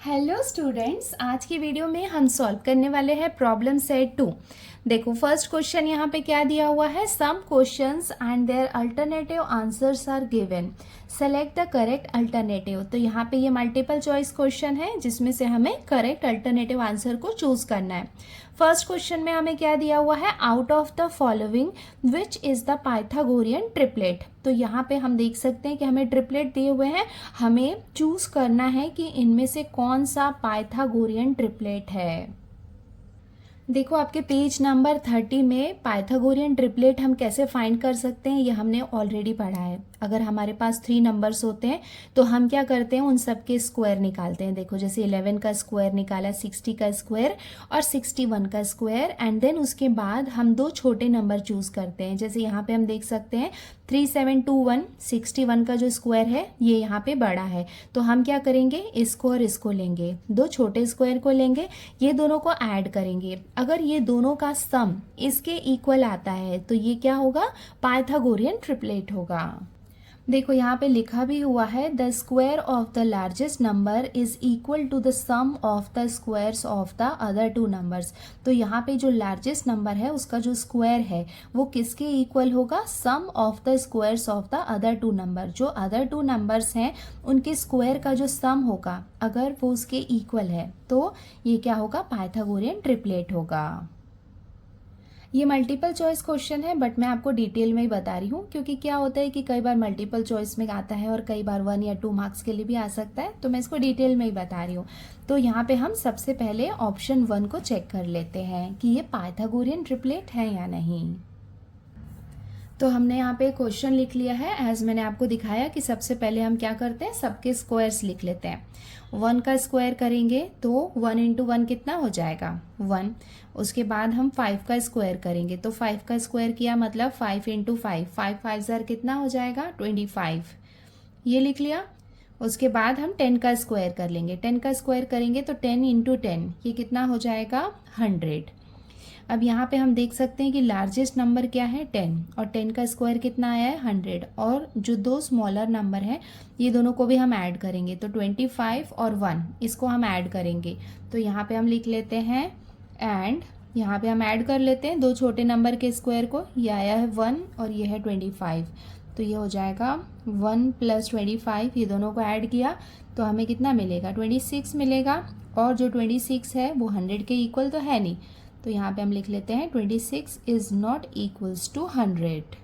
Hello students, आज की video में हम सॉल्व करने वाले हैं प्रॉब्लम सेट 2। देखो फर्स्ट क्वेश्चन यहाँ पे क्या दिया हुआ है, some questions and their alternative answers are given, select the correct alternative. तो यहाँ पे ये मल्टीपल चॉइस क्वेश्चन है जिसमें से हमें करेक्ट अल्टरनेटिव आंसर को चूज करना है। फर्स्ट क्वेश्चन में हमें क्या दिया हुआ है, out of the following which is the Pythagorean triplet. तो यहाँ पे हम देख सकते हैं कि हमें ट्रिपलेट दिए हुए हैं, हमें चूज करना है कि इनमें से कौन सा पाइथागोरियन ट्रिपलेट है। देखो आपके पेज नंबर 30 में पाइथागोरियन ट्रिपलेट हम कैसे फाइंड कर सकते हैं ये हमने ऑलरेडी पढ़ा है। अगर हमारे पास 3 नंबर्स होते हैं तो हम क्या करते हैं, उन सब के स्क्वायर निकालते हैं। देखो जैसे 11 का स्क्वायर निकाला, 60 का स्क्वायर और 61 का स्क्वायर, एंड देन उसके बाद हम 2 छोटे नंबर चूज करते हैं। जैसे यहाँ पे हम देख सकते हैं 3721, 61 का जो स्क्वायर है ये यहाँ पे बड़ा है, तो हम क्या करेंगे, इसको और इसको लेंगे, 2 छोटे स्क्वायर को लेंगे, ये दोनों को ऐड करेंगे। अगर ये दोनों का सम इसके इक्वल आता है तो ये क्या होगा, पाइथागोरियन ट्रिपलेट होगा। देखो यहाँ पे लिखा भी हुआ है, the square of the largest number is equal to the sum of the squares of the other 2 numbers. तो यहाँ पे जो लार्जेस्ट नंबर है उसका जो स्क्वायर है वो किसके इक्वल होगा, sum of the squares of the other 2 number. जो अदर 2 नंबर्स हैं उनके स्क्वायर का जो सम होगा अगर वो उसके इक्वल है तो ये क्या होगा, पाइथागोरियन ट्रिपलेट होगा। ये मल्टीपल चॉइस क्वेश्चन है बट मैं आपको डिटेल में ही बता रही हूँ, क्योंकि क्या होता है कि कई बार मल्टीपल चॉइस में आता है और कई बार 1 या 2 मार्क्स के लिए भी आ सकता है, तो मैं इसको डिटेल में ही बता रही हूँ। तो यहाँ पे हम सबसे पहले ऑप्शन 1 को चेक कर लेते हैं कि ये पाइथागोरियन ट्रिपलेट है या नहीं। तो हमने यहाँ पे क्वेश्चन लिख लिया है। एज मैंने आपको दिखाया कि सबसे पहले हम क्या करते हैं, सबके स्क्वायर्स लिख लेते हैं। 1 का स्क्वायर करेंगे तो 1 इंटू 1 कितना हो जाएगा, 1। उसके बाद हम 5 का स्क्वायर करेंगे तो 5 का स्क्वायर किया मतलब 5 इंटू 5, 5 5 ज़र कितना हो जाएगा, 25, ये लिख लिया। उसके बाद हम 10 का स्क्वायर कर लेंगे, 10 का स्क्वायर करेंगे तो 10 इंटू 10 ये कितना हो जाएगा, 100। अब यहाँ पे हम देख सकते हैं कि लार्जेस्ट नंबर क्या है, 10, और 10 का स्क्वायर कितना आया है, 100, और जो 2 स्मॉलर नंबर हैं ये दोनों को भी हम ऐड करेंगे तो 25 और 1 इसको हम ऐड करेंगे। तो यहाँ पे हम लिख लेते हैं एंड यहाँ पे हम ऐड कर लेते हैं 2 छोटे नंबर के स्क्वायर को, ये आया है 1 और ये है 25, तो ये हो जाएगा 1 + 25, ये दोनों को ऐड किया तो हमें कितना मिलेगा, 26 मिलेगा। और जो 26 है वो 100 के इक्वल तो है नहीं, तो यहाँ पे हम लिख लेते हैं 26 इज नॉट इक्वल्स टू 100।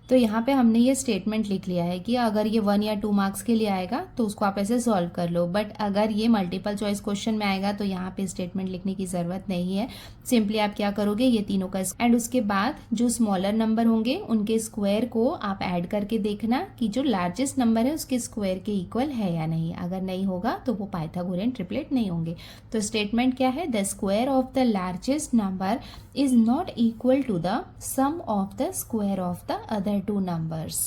तो यहाँ पे हमने ये स्टेटमेंट लिख लिया है कि अगर ये 1 या 2 मार्क्स के लिए आएगा तो उसको आप ऐसे सॉल्व कर लो, बट अगर ये मल्टीपल चॉइस क्वेश्चन में आएगा तो यहाँ पे स्टेटमेंट लिखने की ज़रूरत नहीं है। सिंपली आप क्या करोगे, ये तीनों का एंड उसके बाद जो स्मॉलर नंबर होंगे उनके स्क्वायर को आप ऐड करके देखना कि जो लार्जेस्ट नंबर है उसके स्क्वायर के इक्वल है या नहीं। अगर नहीं होगा तो वो पाइथागोरियन ट्रिपलेट नहीं होंगे। तो स्टेटमेंट क्या है, the square of the largest number is not equal to the sum of the square of the other 2 numbers.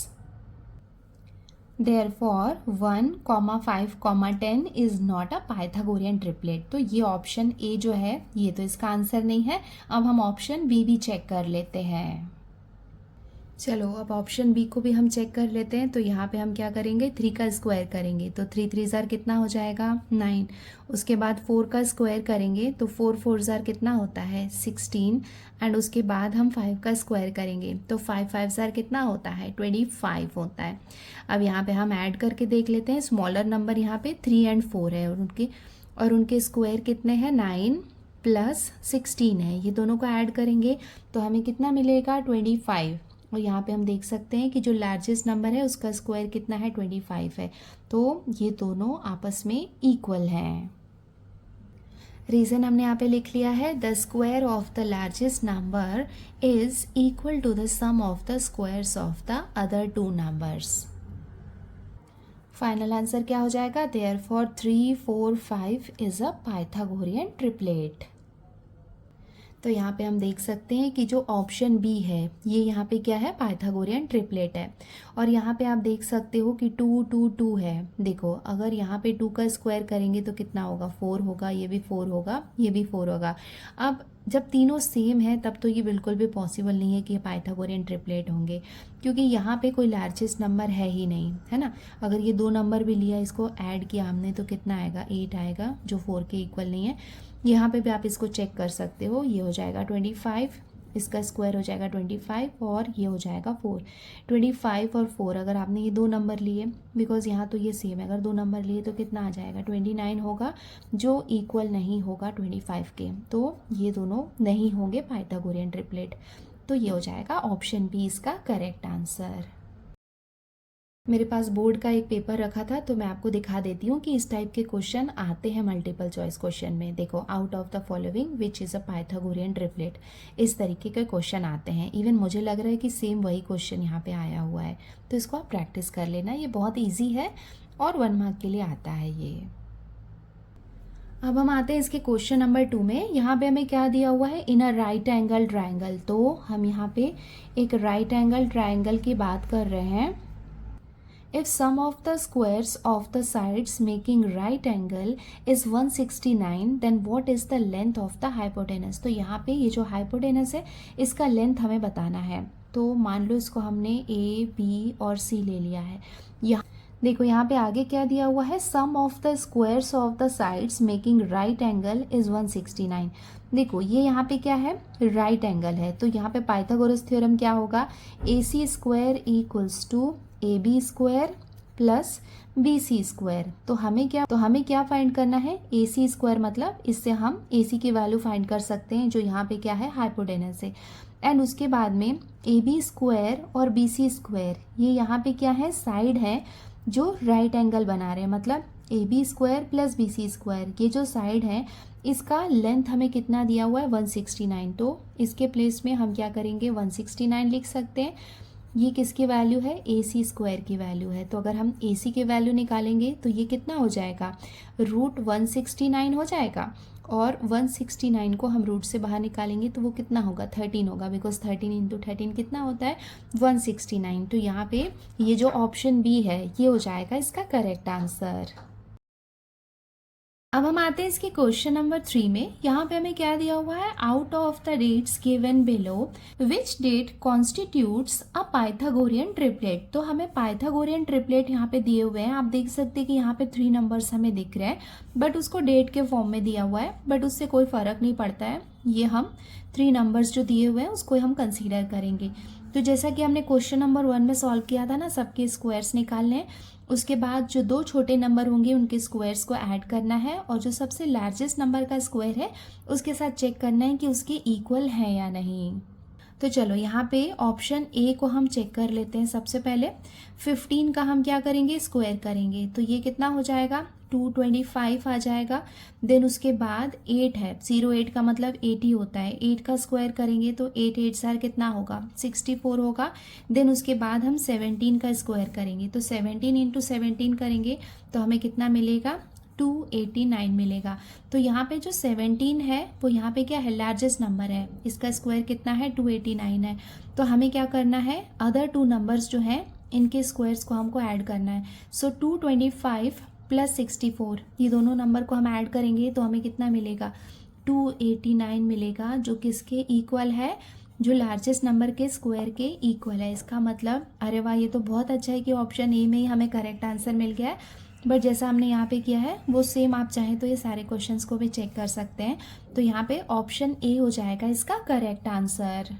Therefore 1, 5, 10 is not a Pythagorean triplet। तो ये ऑप्शन ए जो है ये तो इसका आंसर नहीं है। अब हम ऑप्शन बी भी चेक कर लेते हैं। चलो अब ऑप्शन बी को भी हम चेक कर लेते हैं। तो यहाँ पे हम क्या करेंगे, 3 का स्क्वायर करेंगे तो 3 3 ज़र कितना हो जाएगा, 9। उसके बाद 4 का स्क्वायर करेंगे तो 4 4 ज़र कितना होता है, 16। एंड उसके बाद हम 5 का स्क्वायर करेंगे तो 5 5 ज़र कितना होता है, 25 होता है। अब यहाँ पे हम ऐड करके देख लेते हैं। स्मॉलर नंबर यहाँ पे 3 और 4 है और उनके स्क्वायर कितने हैं, 9 + 16 है। ये दोनों को ऐड करेंगे तो हमें कितना मिलेगा, 25। और यहाँ पे हम देख सकते हैं कि जो लार्जेस्ट नंबर है उसका स्क्वायर कितना है, 25 है। तो ये दोनों आपस में इक्वल हैं। रीज़न हमने यहाँ पे लिख लिया है, the square of the largest number is equal to the sum of the squares of the other 2 numbers. Final answer क्या हो जाएगा, therefore 3 4 5 is a Pythagorean triplet. तो यहाँ पे हम देख सकते हैं कि जो ऑप्शन बी है ये यहाँ पे क्या है, पाइथागोरियन ट्रिपलेट है। और यहाँ पे आप देख सकते हो कि 2 2 2 है। देखो अगर यहाँ पे 2 का स्क्वायर करेंगे तो कितना होगा, 4 होगा, ये भी 4 होगा, ये भी 4 होगा। अब जब तीनों सेम है तब तो ये बिल्कुल भी पॉसिबल नहीं है कि ये पाइथागोरियन ट्रिपलेट होंगे, क्योंकि यहाँ पे कोई लार्जेस्ट नंबर है ही नहीं, है ना। अगर ये 2 नंबर भी लिया, इसको ऐड किया हमने तो कितना आएगा, 8 आएगा, जो 4 के इक्वल नहीं है। यहाँ पे भी आप इसको चेक कर सकते हो, ये हो जाएगा 25, इसका स्क्वायर हो जाएगा 25 और ये हो जाएगा 4। 25 और 4 अगर आपने ये 2 नंबर लिए, बिकॉज यहाँ तो ये सेम है, अगर 2 नंबर लिए तो कितना आ जाएगा, 29 होगा, जो इक्वल नहीं होगा 25 के। तो ये दोनों नहीं होंगे पाइथागोरियन ट्रिपलेट। तो ये हो जाएगा ऑप्शन बी इसका करेक्ट आंसर। मेरे पास बोर्ड का एक पेपर रखा था तो मैं आपको दिखा देती हूँ कि इस टाइप के क्वेश्चन आते हैं मल्टीपल चॉइस क्वेश्चन में। देखो, out of the following which is a Pythagorean triplet, इस तरीके के क्वेश्चन आते हैं। इवन मुझे लग रहा है कि सेम वही क्वेश्चन यहाँ पे आया हुआ है, तो इसको आप प्रैक्टिस कर लेना, ये बहुत ईजी है और 1 मार्क के लिए आता है ये। अब हम आते हैं इसके क्वेश्चन नंबर 2 में। यहाँ पे हमें क्या दिया हुआ है, in a right angle triangle. तो हम यहाँ पे एक राइट एंगल ट्राइंगल की बात कर रहे हैं। If sum of the squares of the sides making right angle is 169, then what is the length of the hypotenuse? तो यहाँ पे ये जो hypotenuse है इसका लेंथ हमें बताना है। तो मान लो इसको हमने A, B और C ले लिया है। यहाँ देखो, यहाँ पे आगे क्या दिया हुआ है, sum of the squares of the sides making right angle is 169। देखो ये यहाँ पे क्या है, राइट एंगल है, तो यहाँ पे पाइथागोरस थ्योरम क्या होगा, AC square equals to AB square plus BC square. तो हमें क्या फाइंड करना है, AC स्क्वायर, मतलब इससे हम AC की वैल्यू फाइंड कर सकते हैं, जो यहाँ पे क्या है, हाइपोटेनस है। एंड उसके बाद में AB स्क्वायर और BC स्क्वायर, ये यहाँ पे क्या है, साइड है जो राइट एंगल बना रहे हैं, मतलब AB square plus BC square, ये जो साइड है इसका लेंथ हमें कितना दिया हुआ है, 169। तो इसके प्लेस में हम क्या करेंगे, 169 लिख सकते हैं। ये किसकी वैल्यू है, AC स्क्वायर की वैल्यू है। तो अगर हम AC की वैल्यू निकालेंगे तो ये कितना हो जाएगा, √169 हो जाएगा। और 169 को हम रूट से बाहर निकालेंगे तो वो कितना होगा, 13 होगा, बिकॉज 13 इंटू 13 कितना होता है, 169। तो यहाँ पे ये जो ऑप्शन बी है ये हो जाएगा इसका करेक्ट आंसर। अब हम आते हैं इसके क्वेश्चन नंबर 3 में। यहाँ पे हमें क्या दिया हुआ है, out of the dates given below which date constitutes a Pythagorean triplet. तो हमें पाइथागोरियन ट्रिपलेट यहाँ पे दिए हुए हैं। आप देख सकते हैं कि यहाँ पे 3 नंबर्स हमें दिख रहे हैं, बट उसको डेट के फॉर्म में दिया हुआ है, बट उससे कोई फर्क नहीं पड़ता है। ये हम 3 नंबर्स जो दिए हुए हैं उसको हम कंसीडर करेंगे। तो जैसा कि हमने क्वेश्चन नंबर 1 में सॉल्व किया था ना, सबके स्क्वायर्स निकालने हैं, उसके बाद जो 2 छोटे नंबर होंगे उनके स्क्वायर्स को ऐड करना है, और जो सबसे लार्जेस्ट नंबर का स्क्वायर है उसके साथ चेक करना है कि उसके इक्वल है या नहीं। तो चलो यहाँ पे ऑप्शन ए को हम चेक कर लेते हैं। सबसे पहले 15 का हम क्या करेंगे, स्क्वायर करेंगे, तो ये कितना हो जाएगा, 225 आ जाएगा। देन उसके बाद 8 है, 08 का मतलब 80 होता है, 8 का स्क्वायर करेंगे तो 8 8 सार कितना होगा, 64 होगा। देन उसके बाद हम 17 का स्क्वायर करेंगे, तो 17 इंटू 17 करेंगे तो हमें कितना मिलेगा, 289 मिलेगा। तो यहाँ पे जो 17 है वो यहाँ पे क्या है, लार्जेस्ट नंबर है, इसका स्क्वायर कितना है, 289 है। तो हमें क्या करना है, अदर 2 नंबर्स जो हैं इनके स्क्वायर्स को हमको ऐड करना है। सो 225 प्लस 64, ये दोनों नंबर को हम ऐड करेंगे तो हमें कितना मिलेगा, 289 मिलेगा, जो किसके इक्वल है, जो लार्जेस्ट नंबर के स्क्वायर के इक्वल है। इसका मतलब, अरे वाह, ये तो बहुत अच्छा है कि ऑप्शन ए में ही हमें करेक्ट आंसर मिल गया है। बट जैसा हमने यहाँ पे किया है वो सेम आप चाहें तो ये सारे क्वेश्चंस को भी चेक कर सकते हैं। तो यहाँ पे ऑप्शन ए हो जाएगा इसका करेक्ट आंसर।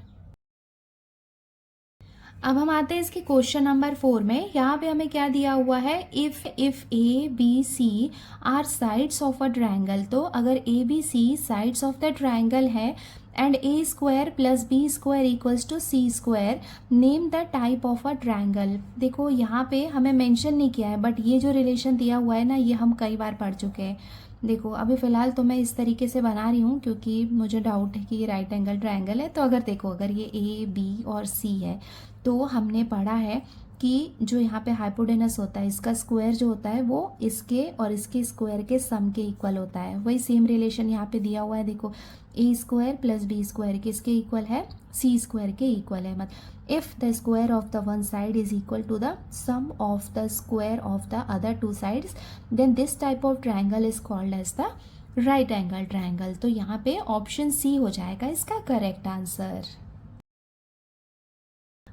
अब हम आते हैं इसके क्वेश्चन नंबर 4 में। यहाँ पे हमें क्या दिया हुआ है, if A B C are sides of a triangle. तो अगर A B C sides of the triangle है and A square plus B square equals to C square, name the type of a triangle. देखो यहाँ पे हमें mention नहीं किया है, बट ये जो रिलेशन दिया हुआ है ना, ये हम कई बार पढ़ चुके हैं। देखो अभी फ़िलहाल तो मैं इस तरीके से बना रही हूँ क्योंकि मुझे डाउट है कि ये राइट एंगल ट्रायंगल है। तो अगर देखो, अगर ये ए बी और सी है तो हमने पढ़ा है कि जो यहाँ पे हाइपोटेनस होता है, इसका स्क्वायर जो होता है वो इसके और इसके स्क्वायर के सम के इक्वल होता है। वही सेम रिलेशन यहाँ पे दिया हुआ है। देखो, A square plus B square किसके इक्वल है, सी स्क्वायर के इक्वल है। मतलब if the square of the one side is equal to the sum of the square of the other 2 sides, then this type of triangle is called as the right angle triangle. तो यहाँ पे option C हो जाएगा इसका correct answer.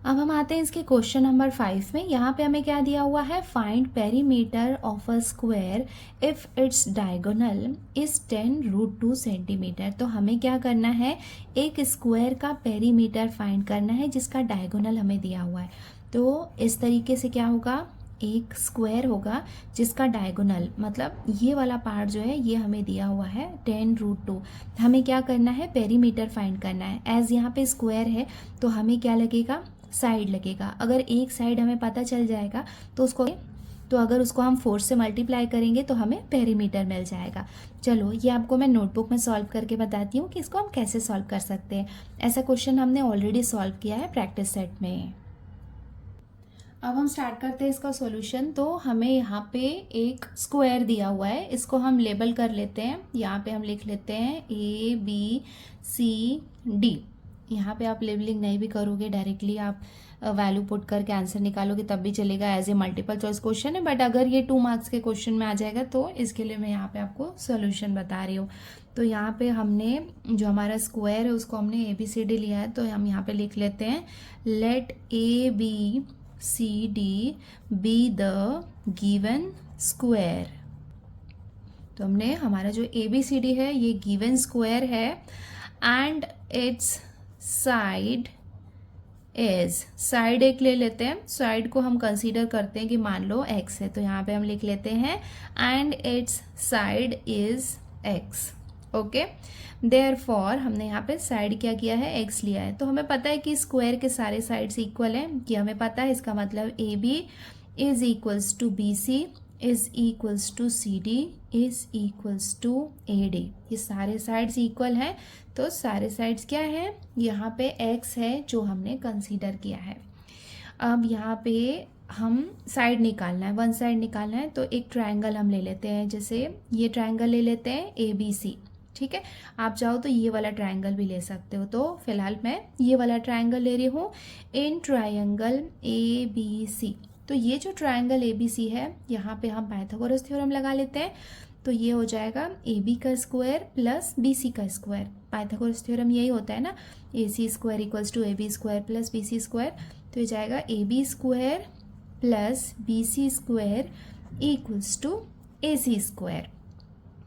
अब हम आते हैं इसके क्वेश्चन नंबर 5 में। यहाँ पे हमें क्या दिया हुआ है, find perimeter of a square if its diagonal is 10√2 centimetre. तो हमें क्या करना है, एक स्क्वायर का पेरीमीटर फाइंड करना है जिसका डायगोनल हमें दिया हुआ है। तो इस तरीके से क्या होगा, एक स्क्वायर होगा जिसका डायगोनल मतलब ये वाला पार्ट जो है ये हमें दिया हुआ है 10√2। हमें क्या करना है, पेरीमीटर फाइंड करना है। एज यहाँ पे स्क्वायर है तो हमें क्या लगेगा, साइड लगेगा। अगर एक साइड हमें पता चल जाएगा तो अगर उसको हम 4 से मल्टीप्लाई करेंगे तो हमें पेरीमीटर मिल जाएगा। चलो ये आपको मैं नोटबुक में सॉल्व करके बताती हूँ कि इसको हम कैसे सॉल्व कर सकते हैं। ऐसा क्वेश्चन हमने ऑलरेडी सॉल्व किया है प्रैक्टिस सेट में। अब हम स्टार्ट करते हैं इसका सॉल्यूशन। तो हमें यहाँ पे एक स्क्वायर दिया हुआ है, इसको हम लेबल कर लेते हैं। यहाँ पे हम लिख लेते हैं ABCD। यहाँ पे आप लेबलिंग नहीं भी करोगे, डायरेक्टली आप वैल्यू पुट करके आंसर निकालोगे तब भी चलेगा, as a multiple choice question है। बट अगर ये 2 मार्क्स के क्वेश्चन में आ जाएगा तो इसके लिए मैं यहाँ पे आपको सोल्यूशन बता रही हूँ। तो यहाँ पे हमने जो हमारा स्क्वायर है उसको हमने ABCD लिया है, तो हम यहाँ पे लिख लेते हैं let ABCD be the given square. तो हमने हमारा जो ABCD है ये गिवन स्क्वायर है and its side is, side एक ले लेते हैं, साइड को हम कंसीडर करते हैं कि मान लो x है, तो यहाँ पे हम लिख लेते हैं and its side is x। Okay, therefore हमने यहाँ पे साइड क्या किया है, x लिया है। तो हमें पता है कि स्क्वायर के सारे साइड्स इक्वल हैं, कि हमें पता है। इसका मतलब AB is equals to BC is equals to CD is equals to AD। ये सारे साइड्स इक्वल हैं, तो सारे साइड्स क्या हैं, यहाँ पे x है जो हमने कंसीडर किया है। अब यहाँ पे हम साइड निकालना है, वन साइड निकालना है, तो एक ट्रायंगल हम ले लेते हैं। जैसे ये ट्रायंगल ले लेते हैं ABC, ठीक है। आप चाहो तो ये वाला ट्रायंगल भी ले सकते हो। तो फिलहाल मैं ये वाला ट्रायंगल ले रही हूँ, इन ट्रायंगल ABC। तो ये जो ट्रायंगल ABC है, यहाँ पे हम पाइथागोरस थ्योरम लगा लेते हैं। तो ये हो जाएगा AB का स्क्वायर प्लस BC का स्क्वायर। पाइथागोरस थ्योरम यही होता है ना, AC square equals to AB square plus BC square. तो ये जाएगा AB square plus BC square equals to AC square.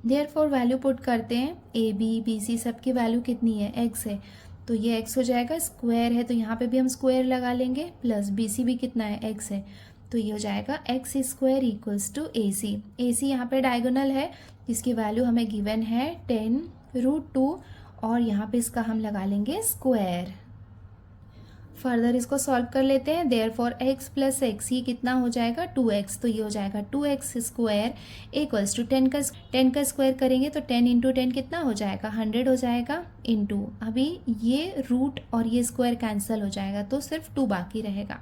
Therefore value put करते हैं, AB BC सबकी वैल्यू कितनी है, x है, तो ये x हो जाएगा। स्क्वायर है तो यहाँ पे भी हम स्क्वायर लगा लेंगे, प्लस BC भी कितना है, x है, तो ये हो जाएगा x square equals to AC। AC यहाँ पे डायगोनल है, इसकी वैल्यू हमें गिवन है 10√2 और यहाँ पे इसका हम लगा लेंगे स्क्वायर। फर्दर इसको सॉल्व कर लेते हैं। देयरफॉर x प्लस एक्स ही कितना हो जाएगा, 2x। तो ये हो जाएगा 2x स्क्वायर इक्वल्स टू 10 का स्क्वायर करेंगे तो 10 इंटू 10 कितना हो जाएगा, 100 हो जाएगा। इंटू अभी ये रूट और ये स्क्वायर कैंसिल हो जाएगा तो सिर्फ 2 बाकी रहेगा।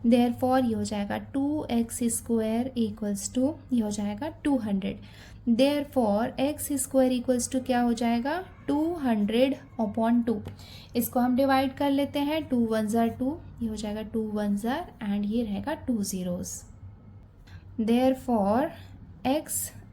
देयरफॉर ये हो जाएगा 2x स्क्वायर इक्वल्स टू, ये हो जाएगा 200। Therefore x square equals to क्या हो जाएगा, 200/2। इसको हम डिवाइड कर लेते हैं, 2 1 ज़ार 2, ये हो जाएगा 2 1 ज़ार एंड ये रहेगा 2 zeros। Therefore x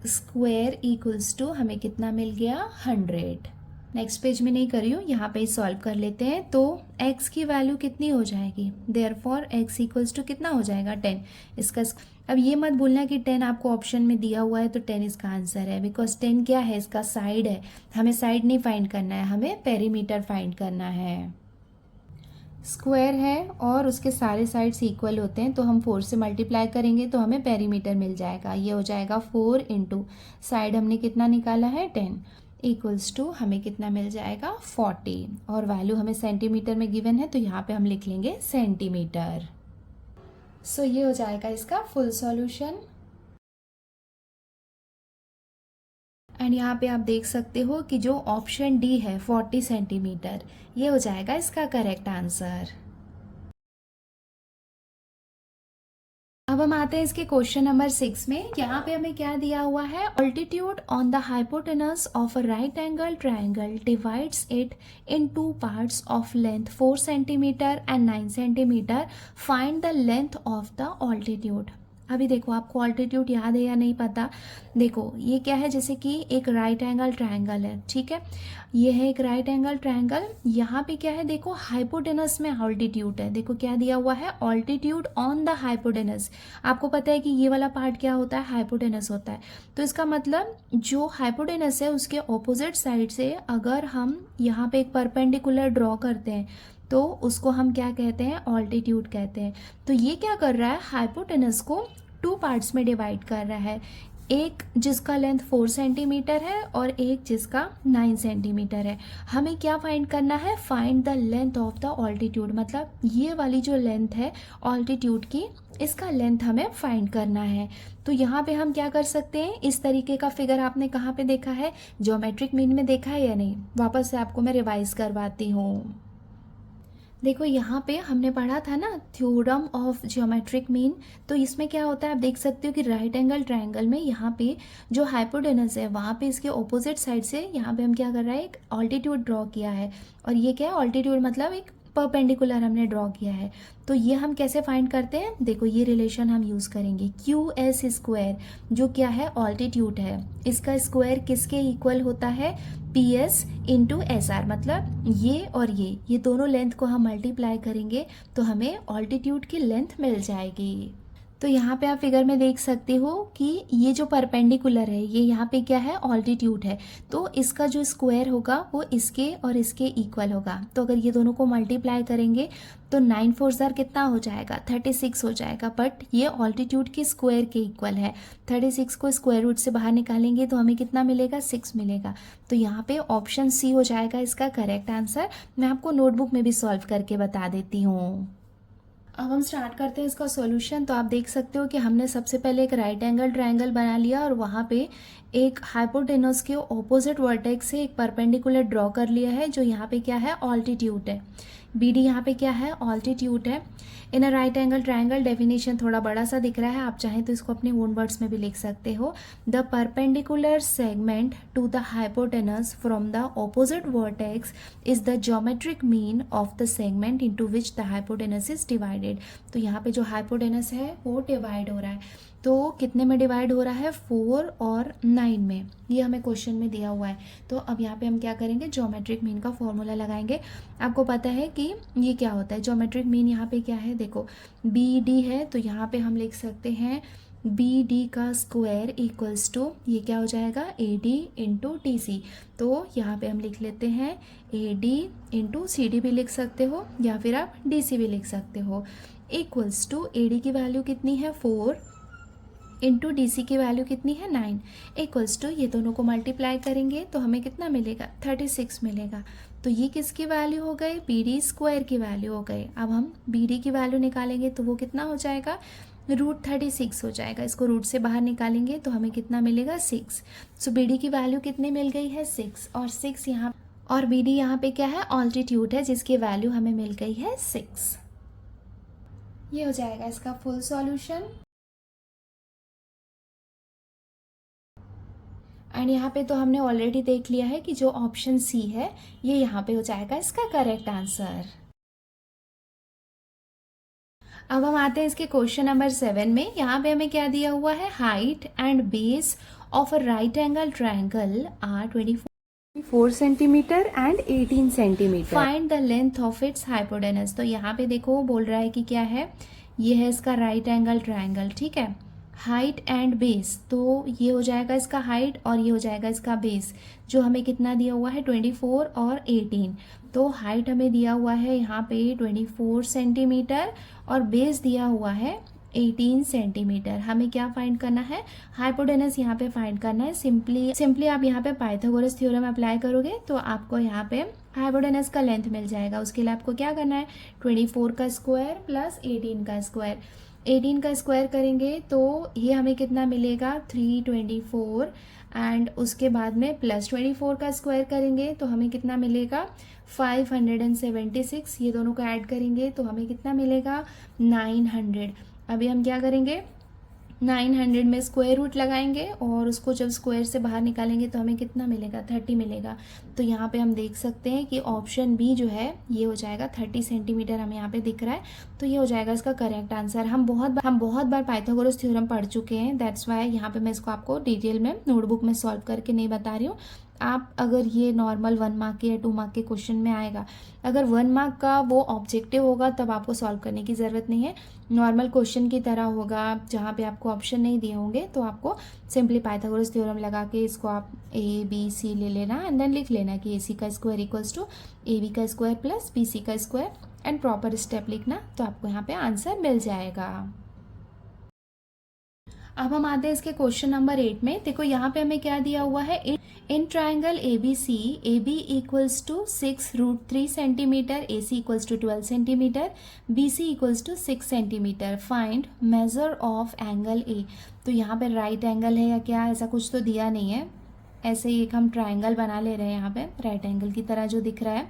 square equals to हमें कितना मिल गया, 100। नेक्स्ट पेज में नहीं कर रही हूँ, यहाँ पे सॉल्व कर लेते हैं। तो x की वैल्यू कितनी हो जाएगी, देयरफॉर x इक्वल्स टू कितना हो जाएगा, 10। इसका अब ये मत भूलना कि 10 आपको ऑप्शन में दिया हुआ है तो 10 इसका आंसर है, बिकॉज 10 क्या है, इसका साइड है। हमें साइड नहीं फाइंड करना है, हमें पेरीमीटर फाइंड करना है। स्क्वायर है और उसके सारे साइड्स इक्वल होते हैं, तो हम 4 से मल्टीप्लाई करेंगे तो हमें पेरीमीटर मिल जाएगा। ये हो जाएगा 4 इंटू साइड हमने कितना निकाला है, 10 इक्वल्स टू हमें कितना मिल जाएगा, 40। और वैल्यू हमें सेंटीमीटर में गिवन है तो यहाँ पे हम लिख लेंगे सेंटीमीटर। सो ये हो जाएगा इसका फुल सॉल्यूशन। एंड यहाँ पे आप देख सकते हो कि जो ऑप्शन डी है 40 सेंटीमीटर, ये हो जाएगा इसका करेक्ट आंसर। अब हम आते हैं इसके क्वेश्चन नंबर 6 में। यहाँ पे हमें क्या दिया हुआ है, altitude on the hypotenuse of a right angle triangle divides it in 2 parts of length 4 centimetre and 9 centimetre. Find the length of the altitude. अभी देखो आपको ऑल्टीट्यूड याद है या नहीं पता। देखो ये क्या है, जैसे कि एक राइट एंगल ट्रायंगल है, ठीक है, ये है एक राइट एंगल ट्रायंगल। यहाँ पे क्या है, देखो हाइपोटेनस में ऑल्टीट्यूड है, देखो क्या दिया हुआ है, ऑल्टीट्यूड ऑन द हाइपोटेनस। आपको पता है कि ये वाला पार्ट क्या होता है, हाइपोटेनस होता है। तो इसका मतलब जो हाइपोटेनस है उसके ऑपोजिट साइड से अगर हम यहाँ पे एक परपेंडिकुलर ड्रॉ करते हैं तो उसको हम क्या कहते हैं, ऑल्टीट्यूड कहते हैं। तो ये क्या कर रहा है, हाइपोटेनस को टू पार्ट्स में डिवाइड कर रहा है, एक जिसका लेंथ 4 सेंटीमीटर है और एक जिसका 9 सेंटीमीटर है। हमें क्या फाइंड करना है, find the length of the altitude, मतलब ये वाली जो लेंथ है ऑल्टीट्यूड की, इसका लेंथ हमें फाइंड करना है। तो यहाँ पे हम क्या कर सकते हैं, इस तरीके का फिगर आपने कहाँ पे देखा है, ज्योमेट्रिक मीन में देखा है या नहीं, वापस से आपको मैं रिवाइज करवाती हूँ। देखो यहाँ पे हमने पढ़ा था ना थ्योरम ऑफ ज्योमेट्रिक मीन, तो इसमें क्या होता है आप देख सकते हो कि राइट एंगल ट्रायंगल में यहाँ पे जो हाइपोटेनस है वहाँ पे इसके ऑपोजिट साइड से यहाँ पे हम क्या कर रहे हैं, एक ऑल्टीट्यूड ड्रॉ किया है। और ये क्या है, ऑल्टीट्यूड मतलब एक परपेंडिकुलर हमने ड्रॉ किया है। तो ये हम कैसे फाइंड करते हैं, देखो ये रिलेशन हम यूज़ करेंगे, क्यू एस स्क्वायर जो क्या है, ऑल्टीट्यूड है, इसका स्क्वायर किसके इक्वल होता है, P S into S R, मतलब ये और ये दोनों लेंथ को हम मल्टीप्लाई करेंगे तो हमें ऑल्टीट्यूड की लेंथ मिल जाएगी। तो यहाँ पे आप फिगर में देख सकते हो कि ये जो परपेंडिकुलर है ये यहाँ पे क्या है, ऑल्टीट्यूड है, तो इसका जो स्क्वायर होगा वो इसके और इसके इक्वल होगा। तो अगर ये दोनों को मल्टीप्लाई करेंगे तो 9 4 ज़ार कितना हो जाएगा, 36 हो जाएगा, बट ये ऑल्टीट्यूड की स्क्वायर के इक्वल है। 36 को स्क्वायर रूट से बाहर निकालेंगे तो हमें कितना मिलेगा, 6 मिलेगा। तो यहाँ पे ऑप्शन सी हो जाएगा इसका करेक्ट आंसर। मैं आपको नोटबुक में भी सॉल्व करके बता देती हूँ। अब हम स्टार्ट करते हैं इसका सॉल्यूशन। तो आप देख सकते हो कि हमने सबसे पहले एक राइट एंगल ट्रायंगल बना लिया और वहाँ पे एक हाइपोटेनस के ऑपोजिट वर्टेक्स से एक परपेंडिकुलर ड्रॉ कर लिया है, जो यहाँ पे क्या है, ऑल्टीट्यूड है। बी डी यहाँ पे क्या है, ऑल्टीट्यूड है। In a right angle triangle, definition थोड़ा बड़ा सा दिख रहा है, आप चाहें तो इसको अपने ओन वर्ड्स में भी लिख सकते हो। The perpendicular segment to the hypotenuse from the opposite vertex is the geometric mean of the segment into which the hypotenuse is divided. तो यहाँ पे जो हाइपोटेनस है वो डिवाइड हो रहा है, तो कितने में डिवाइड हो रहा है, 4 और 9 में, ये हमें क्वेश्चन में दिया हुआ है। तो अब यहाँ पे हम क्या करेंगे, ज्योमेट्रिक मीन का फॉर्मूला लगाएंगे। आपको पता है कि ये क्या होता है, ज्योमेट्रिक मीन यहाँ पे क्या है, देखो बी डी है, तो यहाँ पे हम लिख सकते हैं बी डी का स्क्वायर इक्वल्स टू, ये क्या हो जाएगा, A D into T C. तो यहाँ पे हम लिख लेते हैं A D into C D भी लिख सकते हो, या फिर आप डी सी भी लिख सकते हो, इक्वल्स टू ए डी की वैल्यू कितनी है, 4 इंटू डी सी की वैल्यू कितनी है, 9, इक्वल्स टू ये दोनों को मल्टीप्लाई करेंगे तो हमें कितना मिलेगा, 36 मिलेगा। तो ये किसकी वैल्यू हो गई, बी डी स्क्वायर की वैल्यू हो गई। अब हम बी डी की वैल्यू निकालेंगे तो वो कितना हो जाएगा, √36 हो जाएगा। इसको रूट से बाहर निकालेंगे तो हमें कितना मिलेगा, 6। सो बी डी की वैल्यू कितनी मिल गई है, 6, और 6 यहाँ, और बी डी यहाँ पे क्या है, ऑल्टीट्यूड है, जिसकी वैल्यू हमें मिल गई है 6। ये हो जाएगा इसका फुल सॉल्यूशन। एंड यहाँ पे तो हमने ऑलरेडी देख लिया है कि जो ऑप्शन सी है ये यहाँ पे हो जाएगा इसका करेक्ट आंसर। अब हम आते हैं इसके क्वेश्चन नंबर 7 में। यहाँ पे हमें क्या दिया हुआ है, height and base of a right angle triangle are 24 centimetre and 18 centimetre. Find the length of its hypotenuse. तो यहाँ पे देखो बोल रहा है कि क्या है, ये है इसका राइट एंगल ट्रायंगल, ठीक है, हाइट एंड बेस, तो ये हो जाएगा इसका हाइट और ये हो जाएगा इसका बेस, जो हमें कितना दिया हुआ है, 24 और 18। तो हाइट हमें दिया हुआ है यहाँ पे 24 सेंटीमीटर और बेस दिया हुआ है 18 सेंटीमीटर। हमें क्या फाइंड करना है, हाइपोटेनस यहाँ पे फाइंड करना है। सिंपली आप यहाँ पे पाइथागोरस थ्योरम अप्लाई करोगे तो आपको यहाँ पे हाइपोटेनस का लेंथ मिल जाएगा। उसके लिए आपको क्या करना है, 24 का स्क्वायर प्लस 18 का स्क्वायर, 18 का स्क्वायर करेंगे तो ये हमें कितना मिलेगा, 324, एंड उसके बाद में प्लस 24 का स्क्वायर करेंगे तो हमें कितना मिलेगा, 576। ये दोनों को ऐड करेंगे तो हमें कितना मिलेगा, 900। अभी हम क्या करेंगे, 900 में स्क्वायर रूट लगाएंगे और उसको जब स्क्वायर से बाहर निकालेंगे तो हमें कितना मिलेगा, 30 मिलेगा। तो यहाँ पे हम देख सकते हैं कि ऑप्शन बी जो है ये हो जाएगा, 30 सेंटीमीटर हमें यहाँ पे दिख रहा है, तो ये हो जाएगा इसका करेक्ट आंसर। हम बहुत बार पाइथागोरस थ्योरम पढ़ चुके हैं, दैट्स वाई यहाँ पे मैं इसको आपको डिटेल में नोटबुक में सॉल्व करके नहीं बता रही हूँ। आप अगर ये नॉर्मल 1 मार्क के या 2 मार्क के क्वेश्चन में आएगा, अगर 1 मार्क का वो ऑब्जेक्टिव होगा तब आपको सॉल्व करने की ज़रूरत नहीं है। नॉर्मल क्वेश्चन की तरह होगा जहाँ पे आपको ऑप्शन नहीं दिए होंगे, तो आपको सिंपली पाइथागोरस थ्योरम लगा के इसको आप ए बी सी ले लेना एंड देन लिख लेना कि ए सी का square equals to A B का स्क्वायर प्लस बी सी का स्क्वायर एंड प्रॉपर स्टेप लिखना, तो आपको यहाँ पे आंसर मिल जाएगा। अब हम आते हैं इसके क्वेश्चन नंबर 8 में। देखो यहाँ पे हमें क्या दिया हुआ है, in triangle A B C A B equals to 6√3 centimetre, A C equals to 12 centimetre, B C equals to 6 centimetre, find measure of angle A. तो यहाँ पे राइट एंगल है या क्या, ऐसा कुछ तो दिया नहीं है, ऐसे ही एक हम ट्राइंगल बना ले रहे हैं यहाँ पे राइट एंगल की तरह जो दिख रहा है,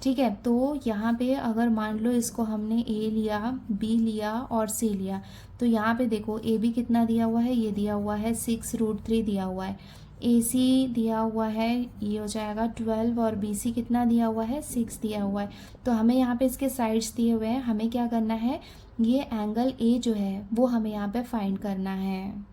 ठीक है। तो यहाँ पे अगर मान लो इसको हमने ए लिया, बी लिया और सी लिया, तो यहाँ पे देखो ए बी कितना दिया हुआ है, ये दिया हुआ है 6√3 दिया हुआ है, ए सी दिया हुआ है ये हो जाएगा 12 और बी सी कितना दिया हुआ है 6 दिया हुआ है। तो हमें यहाँ पे इसके साइड्स दिए हुए हैं, हमें क्या करना है, ये एंगल ए जो है वो हमें यहाँ पे फाइंड करना है।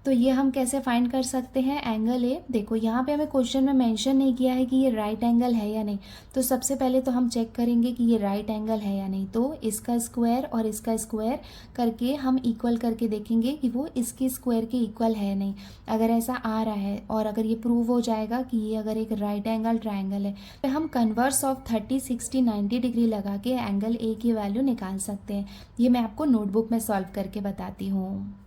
तो ये हम कैसे फाइंड कर सकते हैं एंगल ए। देखो यहाँ पे हमें क्वेश्चन में मेंशन नहीं किया है कि ये राइट एंगल है या नहीं, तो सबसे पहले तो हम चेक करेंगे कि ये राइट एंगल है या नहीं। तो इसका स्क्वायर और इसका स्क्वायर करके हम इक्वल करके देखेंगे कि वो इसके स्क्वायर के इक्वल है नहीं। अगर ऐसा आ रहा है और अगर ये प्रूव हो जाएगा कि ये अगर एक राइट एंगल ट्राइंगल है, तो हम कन्वर्स ऑफ 30, 60, 90 डिग्री लगा के एंगल ए की वैल्यू निकाल सकते हैं। ये मैं आपको नोटबुक में सॉल्व करके बताती हूँ।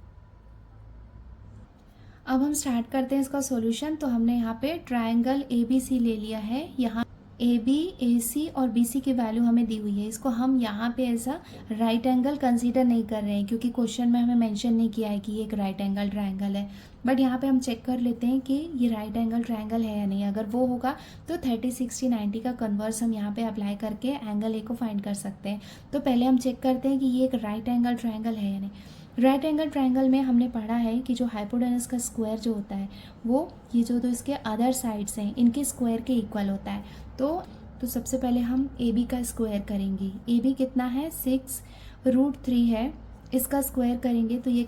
अब हम स्टार्ट करते हैं इसका सॉल्यूशन। तो हमने यहाँ पे ट्रायंगल ए बी सी ले लिया है, यहाँ ए बी ए सी और बी सी की वैल्यू हमें दी हुई है। इसको हम यहाँ पे ऐसा राइट एंगल कंसीडर नहीं कर रहे हैं क्योंकि क्वेश्चन में हमें मेंशन नहीं किया है कि ये एक राइट एंगल ट्रायंगल है, बट यहाँ पे हम चेक कर लेते हैं कि ये राइट एंगल ट्रायंगल है या नहीं। अगर वो होगा तो 30, 60, 90 का कन्वर्स हम यहाँ पे अप्लाई करके एंगल ए को फाइंड कर सकते हैं। तो पहले हम चेक करते हैं कि ये एक राइट एंगल ट्रायंगल है या नहीं। राइट एंगल ट्रायंगल में हमने पढ़ा है कि जो हाइपोटेनस का स्क्वायर जो होता है वो ये जो तो इसके अदर साइड्स हैं इनके स्क्वायर के इक्वल होता है। तो सबसे पहले हम ए बी का स्क्वायर करेंगे। ए बी कितना है 6√3 है, इसका स्क्वायर करेंगे तो ये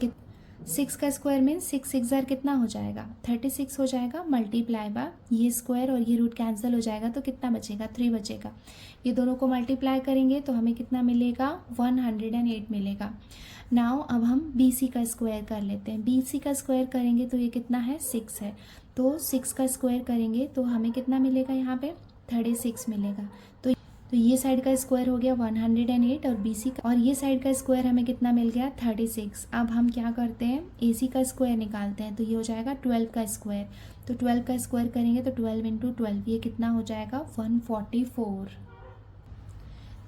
6 का स्क्वायर मीन्स 6 6 कितना हो जाएगा 36 हो जाएगा, मल्टीप्लाई बाय ये स्क्वायर और ये रूट कैंसिल हो जाएगा तो कितना बचेगा 3 बचेगा। ये दोनों को मल्टीप्लाई करेंगे तो हमें कितना मिलेगा 108 मिलेगा। नाउ अब हम बी सी का स्क्वायर कर लेते हैं। बी सी का स्क्वायर करेंगे तो ये कितना है 6 है, तो 6 का स्क्वायर करेंगे तो हमें कितना मिलेगा यहाँ पे 36 मिलेगा। तो ये साइड का स्क्वायर हो गया 108 और बी सी का और ये साइड का स्क्वायर हमें कितना मिल गया 36। अब हम क्या करते हैं ए सी का स्क्वायर निकालते हैं, तो ये हो जाएगा 12 का स्क्वायर। तो 12 का स्क्वायर करेंगे तो 12 × 12 ये कितना हो जाएगा 144।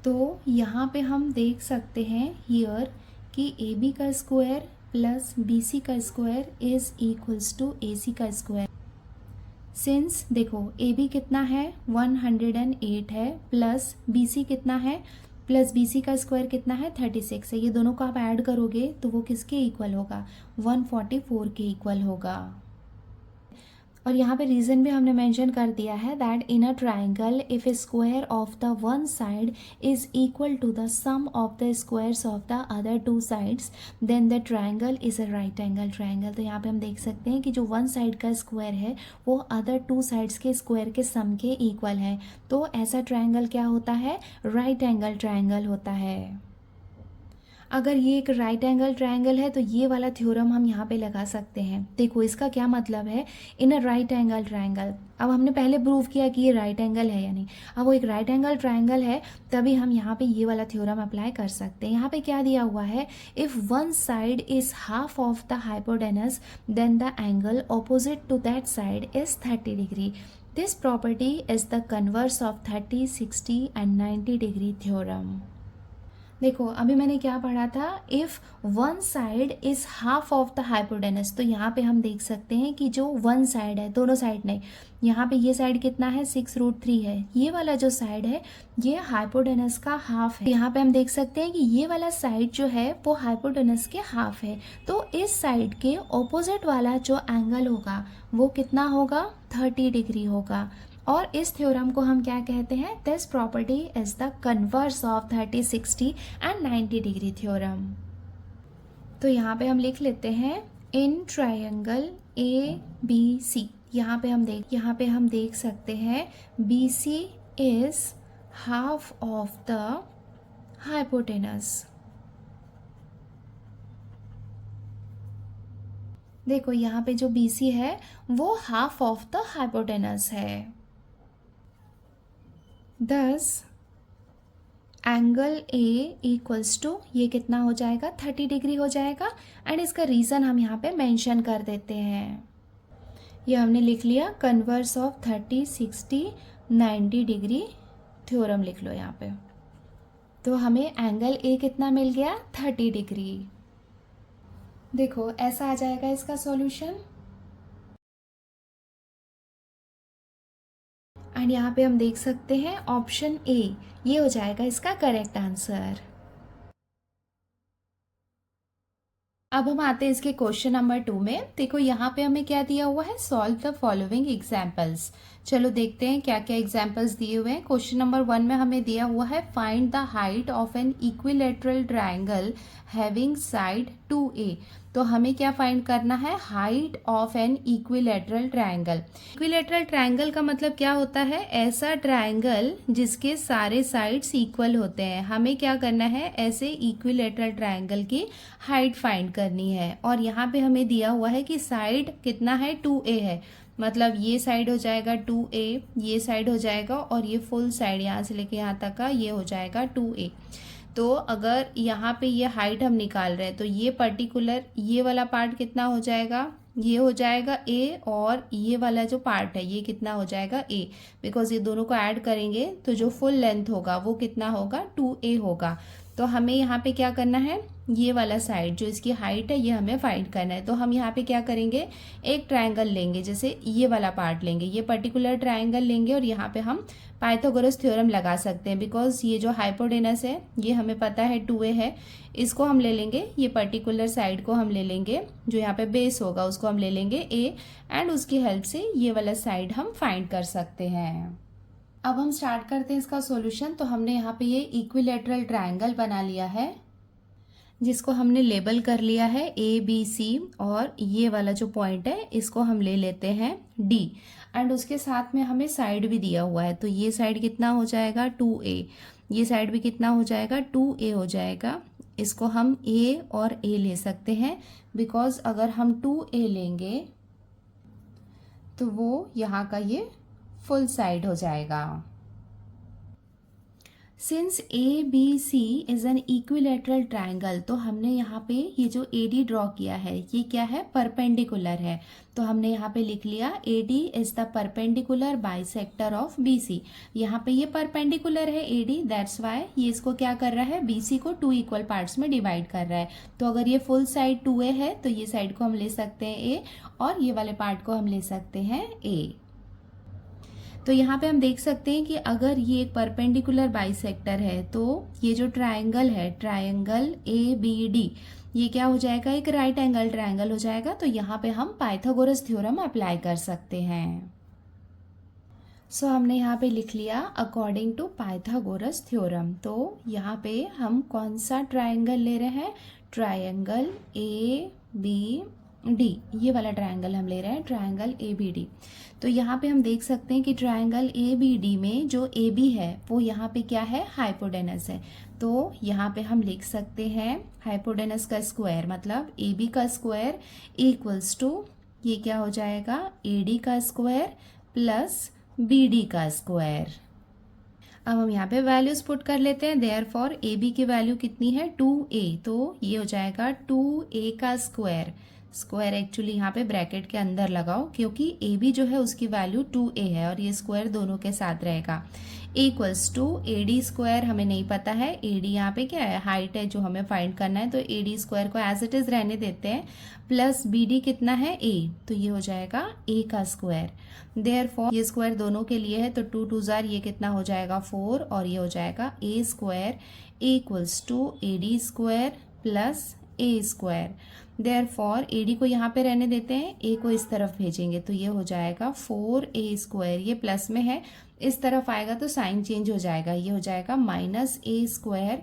तो यहाँ पे हम देख सकते हैं हियर कि ए बी का स्क्वायर प्लस बी सी का square is equals to A C का स्क्वायर। सिंस देखो ए बी कितना है 108 है प्लस बी सी कितना है प्लस बी सी का स्क्वायर कितना है 36 है, ये दोनों को आप ऐड करोगे तो वो किसके इक्वल होगा 144 के इक्वल होगा। और यहाँ पे रीज़न भी हमने मेंशन कर दिया है that in a triangle if a square of the one side is equal to the sum of the squares of the other 2 sides then the triangle is a right angle triangle. तो यहाँ पे हम देख सकते हैं कि जो one side का स्क्वायर है वो अदर 2 साइड्स के स्क्वायर के सम के इक्वल है, तो ऐसा ट्राइंगल क्या होता है राइट एंगल ट्राइंगल होता है। अगर ये एक राइट एंगल ट्रायंगल है तो ये वाला थ्योरम हम यहाँ पे लगा सकते हैं। देखो इसका क्या मतलब है, in a right angle triangle. अब हमने पहले प्रूव किया कि ये राइट एंगल है या नहीं, अब वो एक राइट एंगल ट्रायंगल है तभी हम यहाँ पे ये वाला थ्योरम अप्लाई कर सकते हैं। यहाँ पे क्या दिया हुआ है, if one side is half of the hypotenuse then the angle opposite to that side is 30 degree. This property is the converse of 30, 60 and 90 degree theorem. देखो अभी मैंने क्या पढ़ा था, if one side is half of the hypotenuse, तो यहाँ पे हम देख सकते हैं कि जो वन साइड है, दोनों साइड नहीं, यहाँ पे ये साइड कितना है 6√3 है, ये वाला जो साइड है ये हाइपोटेनस का हाफ है। यहाँ पे हम देख सकते हैं कि ये वाला साइड जो है वो हाइपोटेनस के हाफ है, तो इस साइड के ऑपोजिट वाला जो एंगल होगा वो कितना होगा, 30 डिग्री होगा। और इस थ्योरम को हम क्या कहते हैं, this property is the converse of 30, 60 and 90 degree theorem. तो यहाँ पे हम लिख लेते हैं in triangle A B C, यहाँ पे हम देख सकते हैं B C is half of the hypotenuse. देखो यहाँ पे जो बी सी है वो हाफ ऑफ द हाइपोटेनस है। दस एंगल ए इक्वल्स टू, ये कितना हो जाएगा 30 डिग्री हो जाएगा। एंड इसका रीज़न हम यहाँ पे मेंशन कर देते हैं, ये हमने लिख लिया कन्वर्स ऑफ 30, 60, 90 डिग्री थ्योरम लिख लो यहाँ पे। तो हमें एंगल ए कितना मिल गया 30 डिग्री। देखो ऐसा आ जाएगा इसका सॉल्यूशन। एंड यहाँ पे हम देख सकते हैं ऑप्शन ए, ये हो जाएगा इसका करेक्ट आंसर। अब हम आते हैं इसके क्वेश्चन नंबर 2 में। देखो यहाँ पे हमें क्या दिया हुआ है, सॉल्व द फॉलोइंग एग्जाम्पल्स। चलो देखते हैं क्या क्या एग्जाम्पल्स दिए हुए हैं। क्वेश्चन नंबर 1 में हमें दिया हुआ है find the height of an equilateral triangle having side 2a। तो हमें क्या फाइंड करना है, height of an equilateral triangle. Equilateral triangle का मतलब क्या होता है, ऐसा ट्राइंगल जिसके सारे साइड्स इक्वल होते हैं। हमें क्या करना है, ऐसे इक्विलेटरल ट्राइंगल की हाइट फाइंड करनी है। और यहाँ पे हमें दिया हुआ है कि साइड कितना है 2a है, मतलब ये साइड हो जाएगा 2a, ये साइड हो जाएगा और ये फुल साइड यहाँ से लेके यहाँ तक का ये हो जाएगा 2a। तो अगर यहाँ पे ये हाइट हम निकाल रहे हैं तो ये पर्टिकुलर ये वाला पार्ट कितना हो जाएगा, ये हो जाएगा a, और ये वाला जो पार्ट है ये कितना हो जाएगा a, बिकॉज ये दोनों को ऐड करेंगे तो जो फुल लेंथ होगा वो कितना होगा 2a होगा। तो हमें यहाँ पे क्या करना है, ये वाला साइड जो इसकी हाइट है ये हमें फाइंड करना है। तो हम यहाँ पे क्या करेंगे, एक ट्रायंगल लेंगे, जैसे ये वाला पार्ट लेंगे, ये पर्टिकुलर ट्रायंगल लेंगे और यहाँ पे हम पाइथागोरस थ्योरम लगा सकते हैं। बिकॉज ये जो हाइपोटेनस है ये हमें पता है 2a है, इसको हम ले लेंगे, ये पर्टिकुलर साइड को हम ले लेंगे, जो यहाँ पे बेस होगा उसको हम ले लेंगे a, एंड उसकी हेल्प से ये वाला साइड हम फाइंड कर सकते हैं। अब हम स्टार्ट करते हैं इसका सॉल्यूशन। तो हमने यहाँ पे ये इक्विलेटरल ट्रायंगल बना लिया है जिसको हमने लेबल कर लिया है ABC, और ये वाला जो पॉइंट है इसको हम ले लेते हैं D, एंड उसके साथ में हमें साइड भी दिया हुआ है। तो ये साइड कितना हो जाएगा 2a, ये साइड भी कितना हो जाएगा 2a हो जाएगा। इसको हम a और a ले सकते हैं, बिकॉज अगर हम 2a लेंगे तो वो यहाँ का ये फुल साइड हो जाएगा। Since A B C is an equilateral triangle, तो हमने यहाँ पे ये जो ए डी ड्रॉ किया है ये क्या है, परपेंडिकुलर है। तो हमने यहाँ पे लिख लिया A D is the perpendicular bisector of B C. यहाँ पे ये परपेंडिकुलर है ए डी, दैट्स वाई ये इसको क्या कर रहा है, बी सी को 2 इक्वल पार्ट्स में डिवाइड कर रहा है। तो अगर ये फुल साइड 2a है तो ये साइड को हम ले सकते हैं a, और ये वाले पार्ट को हम ले सकते हैं a। तो यहाँ पे हम देख सकते हैं कि अगर ये एक परपेंडिकुलर बाइसेक्टर है तो ये जो ट्रायंगल है, ट्रायंगल ABD, ये क्या हो जाएगा, एक राइट एंगल ट्रायंगल हो जाएगा। तो यहाँ पे हम पाइथागोरस थ्योरम अप्लाई कर सकते हैं। सो हमने यहाँ पे लिख लिया अकॉर्डिंग टू पाइथागोरस थ्योरम। तो यहाँ पे हम कौन सा ट्रायंगल ले रहे हैं, ट्रायंगल ABD, ये वाला ट्रायंगल हम ले रहे हैं, ट्रायंगल ABD। तो यहाँ पे हम देख सकते हैं कि ट्रायंगल ABD में जो AB है वो यहाँ पे क्या है, हाइपोटेनस है। तो यहाँ पे हम लिख सकते हैं हाइपोटेनस का स्क्वायर, मतलब AB का स्क्वायर इक्वल्स टू ये क्या हो जाएगा, AD का स्क्वायर प्लस BD का स्क्वायर। अब हम यहाँ पे वैल्यूज पुट कर लेते हैं। देयरफॉर AB की वैल्यू कितनी है 2a, तो ये हो जाएगा 2a का स्क्वायर, स्क्वायर एक्चुअली यहाँ पे ब्रैकेट के अंदर लगाओ क्योंकि ए बी जो है उसकी वैल्यू 2a है और ये स्क्वायर दोनों के साथ रहेगा। Equals to A D square हमें नहीं पता है, ए डी यहाँ पे क्या है, हाइट है जो हमें फाइंड करना है, तो ए डी स्क्वायर को एज इट इज रहने देते हैं, प्लस बी डी कितना है ए, तो ये हो जाएगा ए का स्क्वायर। देयरफॉर ये स्क्वायर दोनों के लिए है तो 2 2 जार ये कितना हो जाएगा 4 और ये हो जाएगा A square equals to A D square plus A square. Therefore A D को यहाँ पे रहने देते हैं, ए को इस तरफ भेजेंगे तो ये हो जाएगा 4a स्क्वायर, ये प्लस में है इस तरफ आएगा तो साइन चेंज हो जाएगा, ये हो जाएगा minus A square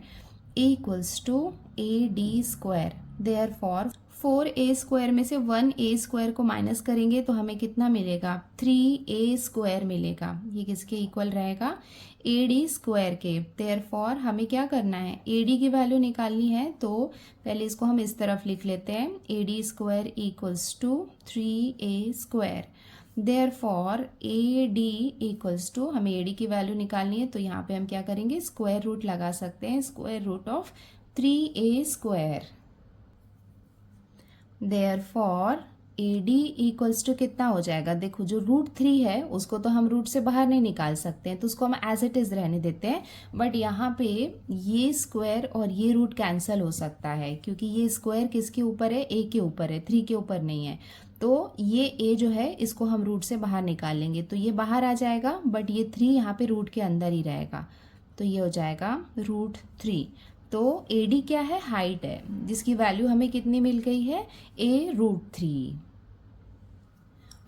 equals to A D square. Therefore 4a square में से 1a स्क्वायर को माइनस करेंगे तो हमें कितना मिलेगा 3a स्क्वायर मिलेगा, ये किसके इक्वल रहेगा ए डी स्क्वायर के। देयरफॉर हमें क्या करना है, ए डी की वैल्यू निकालनी है तो पहले इसको हम इस तरफ लिख लेते हैं, A D square equals to 3a square. Therefore A D equals to, हमें ए डी की वैल्यू निकालनी है तो यहाँ पे हम क्या करेंगे स्क्वायर रूट लगा सकते हैं, square root of 3a square. Therefore A D equals to कितना हो जाएगा, देखो जो √3 है उसको तो हम रूट से बाहर नहीं निकाल सकते हैं तो उसको हम एज इट इज रहने देते हैं, बट यहाँ पे ये स्क्वायर और ये रूट कैंसिल हो सकता है क्योंकि ये स्क्वायर किसके ऊपर है, ए के ऊपर है, 3 के ऊपर नहीं है, तो ये ए जो है इसको हम रूट से बाहर निकाल लेंगे तो ये बाहर आ जाएगा, बट ये 3 यहाँ पे रूट के अंदर ही रहेगा तो ये हो जाएगा √3। तो ए डी क्या है, हाइट है जिसकी वैल्यू हमें कितनी मिल गई है a√3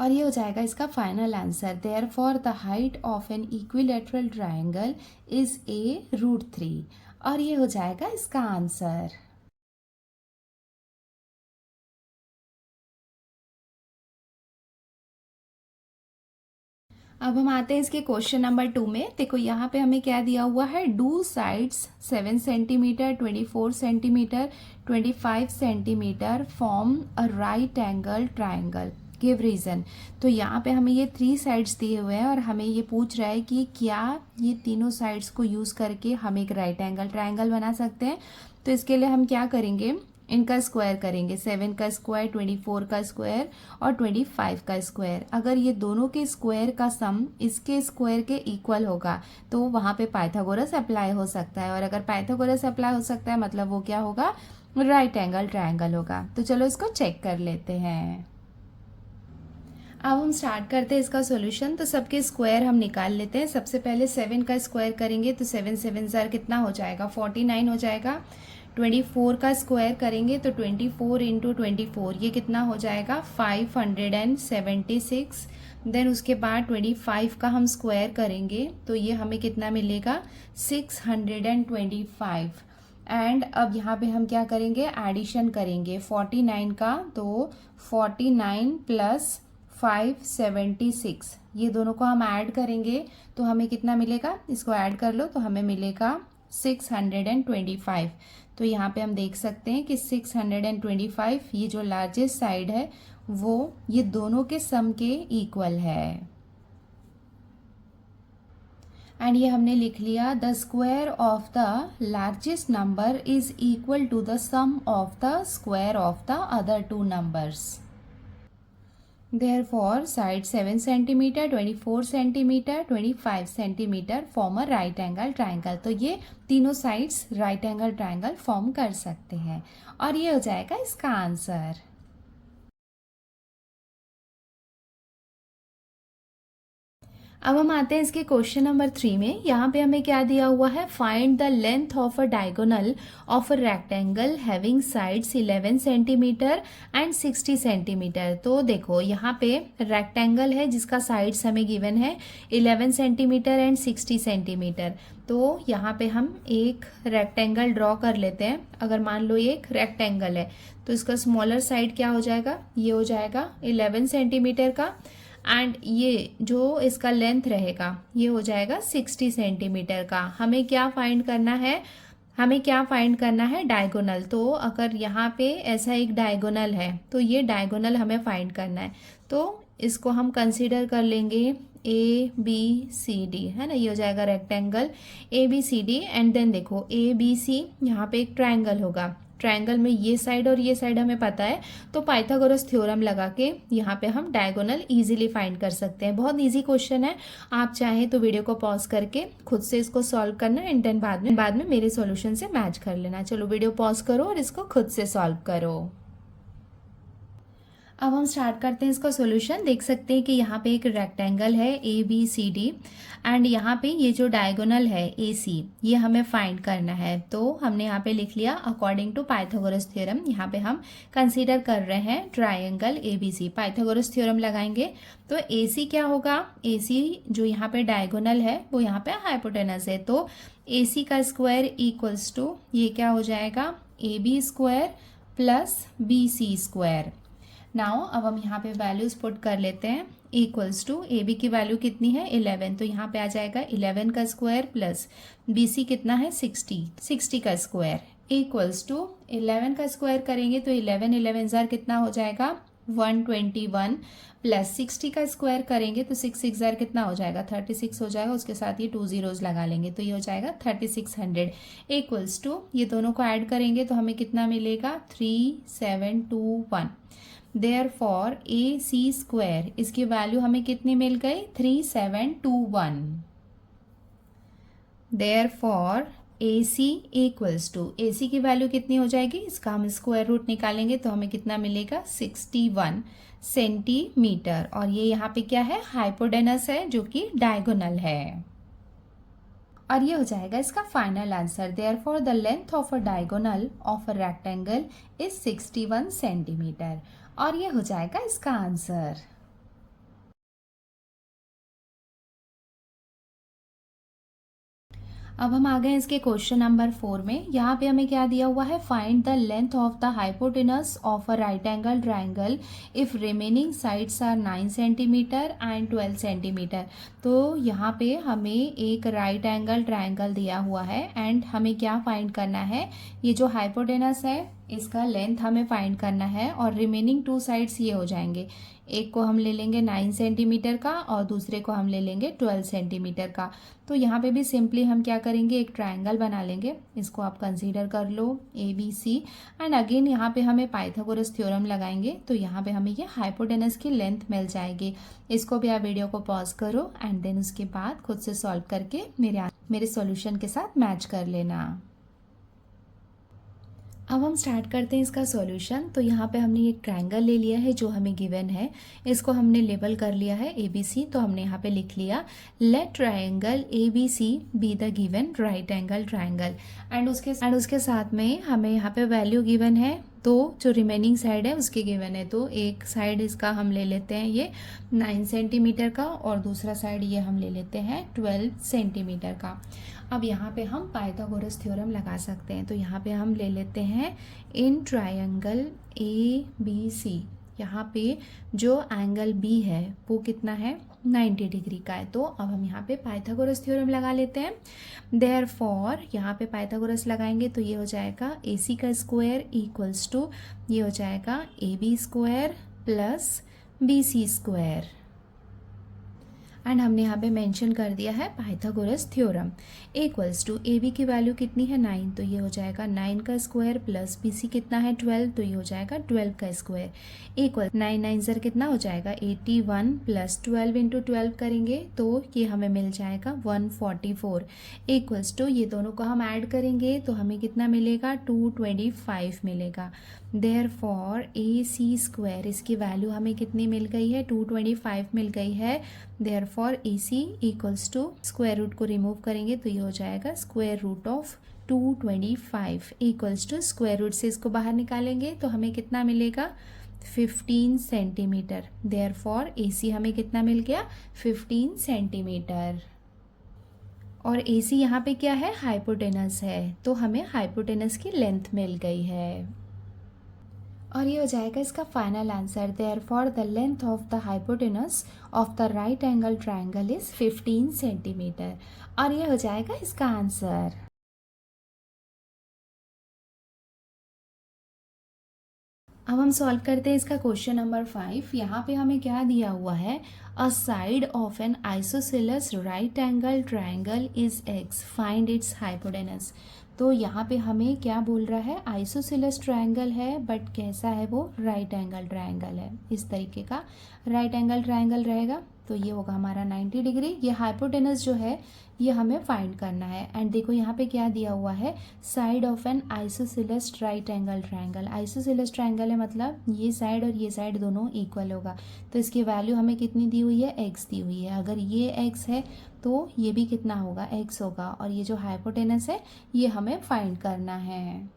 और ये हो जाएगा इसका final answer. Therefore the height of an equilateral triangle is a√3 और ये हो जाएगा इसका आंसर। अब हम आते हैं इसके क्वेश्चन नंबर 2 में। देखो यहाँ पे हमें क्या दिया हुआ है, the sides 7 centimetre 24 centimetre 25 centimetre form a right angle triangle, give reason. तो यहाँ पे हमें ये 3 साइड्स दिए हुए हैं और हमें ये पूछ रहा है कि क्या ये तीनों साइड्स को यूज़ करके हम एक राइट एंगल ट्राइंगल बना सकते हैं। तो इसके लिए हम क्या करेंगे, इनका स्क्वायर करेंगे, 7 का स्क्वायर 24 का स्क्वायर और 25 का स्क्वायर। अगर ये दोनों के स्क्वायर का सम इसके स्क्वायर के इक्वल होगा तो वहाँ पे पाइथागोरस अप्लाई हो सकता है, और अगर पाइथागोरस अप्लाई हो सकता है मतलब वो क्या होगा, राइट एंगल ट्रायंगल होगा। तो चलो इसको चेक कर लेते हैं। अब हम स्टार्ट करते हैं इसका सॉल्यूशन। तो सबके स्क्वायर हम निकाल लेते हैं। सबसे पहले 7 का स्क्वायर करेंगे तो 7 7 ज़र कितना हो जाएगा, 49 हो जाएगा। 24 का स्क्वायर करेंगे तो 24 इंटू 24 ये कितना हो जाएगा 576। देन उसके बाद 25 का हम स्क्वायर करेंगे तो ये हमें कितना मिलेगा 625। एंड अब यहाँ पे हम क्या करेंगे, एडिशन करेंगे 49 का, तो 49 प्लस 576 ये दोनों को हम ऐड करेंगे तो हमें कितना मिलेगा, इसको ऐड कर लो तो हमें मिलेगा 625। तो यहाँ पे हम देख सकते हैं कि 625 ये जो लार्जेस्ट साइड है वो ये दोनों के सम के इक्वल है। एंड ये हमने लिख लिया, the square of the largest number is equal to the sum of the square of the other 2 numbers. Therefore, side 7 centimeter, 24 centimeter, 25 centimeter form a right angle triangle। तो ये तीनों sides right angle triangle form कर सकते हैं और ये हो जाएगा इसका आंसर। अब हम आते हैं इसके क्वेश्चन नंबर 3 में। यहाँ पे हमें क्या दिया हुआ है, find the length of a diagonal of a rectangle having sides 11 centimetre and 60 centimetre. तो देखो यहाँ पे रेक्टेंगल है जिसका साइड्स हमें गिवन है 11 सेंटीमीटर एंड 60 सेंटीमीटर। तो यहाँ पे हम एक रेक्टेंगल ड्रॉ कर लेते हैं। अगर मान लो ये एक रेक्टेंगल है तो इसका स्मॉलर साइड क्या हो जाएगा, ये हो जाएगा 11 सेंटीमीटर का, एंड ये जो इसका लेंथ रहेगा ये हो जाएगा 60 सेंटीमीटर का। हमें क्या फाइंड करना है, हमें क्या फाइंड करना है, डायगोनल। तो अगर यहाँ पे ऐसा एक डायगोनल है तो ये डायगोनल हमें फाइंड करना है। तो इसको हम कंसीडर कर लेंगे ABCD, है ना, ये हो जाएगा रेक्टेंगल ABCD। एंड देन देखो ABC यहाँ पे एक ट्रायंगल होगा ट्रायंगल में ये साइड और ये साइड हमें पता है, तो पाइथागोरस थ्योरम लगा के यहाँ पे हम डायगोनल इजीली फाइंड कर सकते हैं। बहुत इजी क्वेश्चन है, आप चाहें तो वीडियो को पॉज करके खुद से इसको सॉल्व करना एंड देन बाद में मेरे सॉल्यूशन से मैच कर लेना। चलो वीडियो पॉज करो और इसको खुद से सॉल्व करो। अब हम स्टार्ट करते हैं इसका सॉल्यूशन। देख सकते हैं कि यहाँ पे एक रेक्टेंगल है ABCD एंड यहाँ पे ये जो डायगोनल है AC, ये हमें फाइंड करना है। तो हमने यहाँ पे लिख लिया अकॉर्डिंग टू पाइथागोरस थ्योरम। यहाँ पे हम कंसीडर कर रहे हैं ट्रायंगल ABC। पाइथागोरस थ्योरम लगाएंगे तो AC क्या होगा, AC जो यहाँ पे डायगोनल है वो यहाँ पे हाइपोटेनस है, तो AC का स्क्वायर इक्वल्स टू ये क्या हो जाएगा, AB square plus BC square. Now अब हम यहाँ पे वैल्यूज पुट कर लेते हैं। इक्वल्स टू AB की वैल्यू कितनी है 11, तो यहाँ पे आ जाएगा 11 का स्क्वायर प्लस BC कितना है 60 का स्क्वायर इक्वल्स टू 11 का स्क्वायर करेंगे तो 11 जार कितना हो जाएगा 121 प्लस 60 का स्क्वायर करेंगे तो 6 जार कितना हो जाएगा 36 हो जाएगा। उसके साथ ये 2 zeros लगा लेंगे तो ये हो जाएगा 3600 इक्वल्स टू ये दोनों को ऐड करेंगे तो हमें कितना मिलेगा 3721। Therefore AC स्क्वायर इसकी वैल्यू हमें कितनी मिल गई 3721। Therefore AC equals to AC की वैल्यू कितनी हो जाएगी, इसका हम स्क्वायर रूट निकालेंगे तो हमें कितना मिलेगा 61 सेंटीमीटर। और ये यहाँ पे क्या है हाइपोटेनस है जो कि डायगोनल है। और ये हो जाएगा इसका final answer. Therefore the length of a diagonal of a rectangle is 61 centimetre. और ये हो जाएगा इसका आंसर। अब हम आ गए इसके क्वेश्चन नंबर 4 में। यहाँ पे हमें क्या दिया हुआ है, find the length of the hypotenuse of a right angle triangle if remaining sides are 9 centimetre and 12 centimetre. तो यहाँ पे हमें एक राइट एंगल ट्राइंगल दिया हुआ है एंड हमें क्या फाइंड करना है, ये जो हाइपोटेनस है इसका लेंथ हमें फाइंड करना है और रिमेनिंग 2 साइड्स ये हो जाएंगे। एक को हम ले लेंगे 9 सेंटीमीटर का और दूसरे को हम ले लेंगे 12 सेंटीमीटर का। तो यहाँ पे भी सिंपली हम क्या करेंगे, एक ट्रायंगल बना लेंगे। इसको आप कंसीडर कर लो ABC एंड अगेन यहाँ पे हमें पाइथागोरस थ्योरम लगाएंगे तो यहाँ पे हमें ये हाइपोटेनस की लेंथ मिल जाएगी। इसको भी आप वीडियो को पॉज करो एंड देन उसके बाद खुद से सॉल्व करके मेरे सॉल्यूशन के साथ मैच कर लेना। अब हम स्टार्ट करते हैं इसका सॉल्यूशन। तो यहाँ पे हमने एक ट्रायंगल ले लिया है जो हमें गिवन है, इसको हमने लेबल कर लिया है ABC। तो हमने यहाँ पे लिख लिया let triangle ABC be the given right angle triangle and उसके साथ में हमें यहाँ पे वैल्यू गिवन है, तो जो रिमेनिंग साइड है उसकी गिवन है। तो एक साइड इसका हम ले लेते हैं ये 9 सेंटीमीटर का और दूसरा साइड ये हम ले लेते हैं 12 सेंटीमीटर का। अब यहाँ पे हम पाइथागोरस थ्योरम लगा सकते हैं। तो यहाँ पे हम ले लेते हैं इन ट्रायंगल ABC, यहाँ पे जो एंगल B है वो कितना है 90 डिग्री का है। तो अब हम यहाँ पे पाइथागोरस थ्योरम लगा लेते हैं। देयरफॉर यहाँ पे पाइथागोरस लगाएंगे तो ये हो जाएगा AC का स्क्वायर इक्वल्स टू ये हो जाएगा AB square plus BC square and हमने यहाँ पे मेंशन कर दिया है Pythagoras theorem equals to AB की वैल्यू कितनी है 9, तो ये हो जाएगा 9 का स्क्वायर प्लस BC कितना है 12, तो ये हो जाएगा 12 का स्क्वायर इक्वल 9 ज़र कितना हो जाएगा 81 प्लस 12 इंटू 12 करेंगे तो ये हमें मिल जाएगा 144 इक्वल्स टू ये दोनों को हम ऐड करेंगे तो हमें कितना मिलेगा 225 मिलेगा। देयरफॉर AC स्क्वायर इसकी वैल्यू हमें कितनी मिल गई है 225 मिल गई है। Therefore AC equals to square root को रिमूव करेंगे तो ये हो जाएगा square root of 225 equals to square root से इसको बाहर निकालेंगे तो हमें कितना मिलेगा 15 सेंटीमीटर। देयरफॉर AC हमें कितना मिल गया 15 सेंटीमीटर और AC यहाँ पे क्या है हाइपोटेनस है, तो हमें हाइपोटेनस की लेंथ मिल गई है और ये हो जाएगा इसका final answer. Therefore the length of the hypotenuse of the right angle triangle is 15 centimetre और ये हो जाएगा इसका आंसर। अब हम सॉल्व करते हैं इसका क्वेश्चन नंबर 5। यहाँ पे हमें क्या दिया हुआ है, a side of an isosceles right angle triangle is x, find its hypotenuse. तो यहाँ पे हमें क्या बोल रहा है, आइसोसेलेस ट्रायंगल है, बट कैसा है वो, राइट एंगल ट्रायंगल है। इस तरीके का राइट एंगल ट्रायंगल रहेगा। तो ये होगा हमारा 90 डिग्री। ये हाइपोटेनस जो है ये हमें फाइंड करना है। एंड देखो यहाँ पे क्या दिया हुआ है, side of an isosceles right angle triangle. Isosceles triangle है मतलब ये साइड और ये साइड दोनों इक्वल होगा। तो इसकी वैल्यू हमें कितनी दी हुई है, x दी हुई है। अगर ये x है तो ये भी कितना होगा, x होगा। और ये जो हाइपोटेनस है ये हमें फाइंड करना है।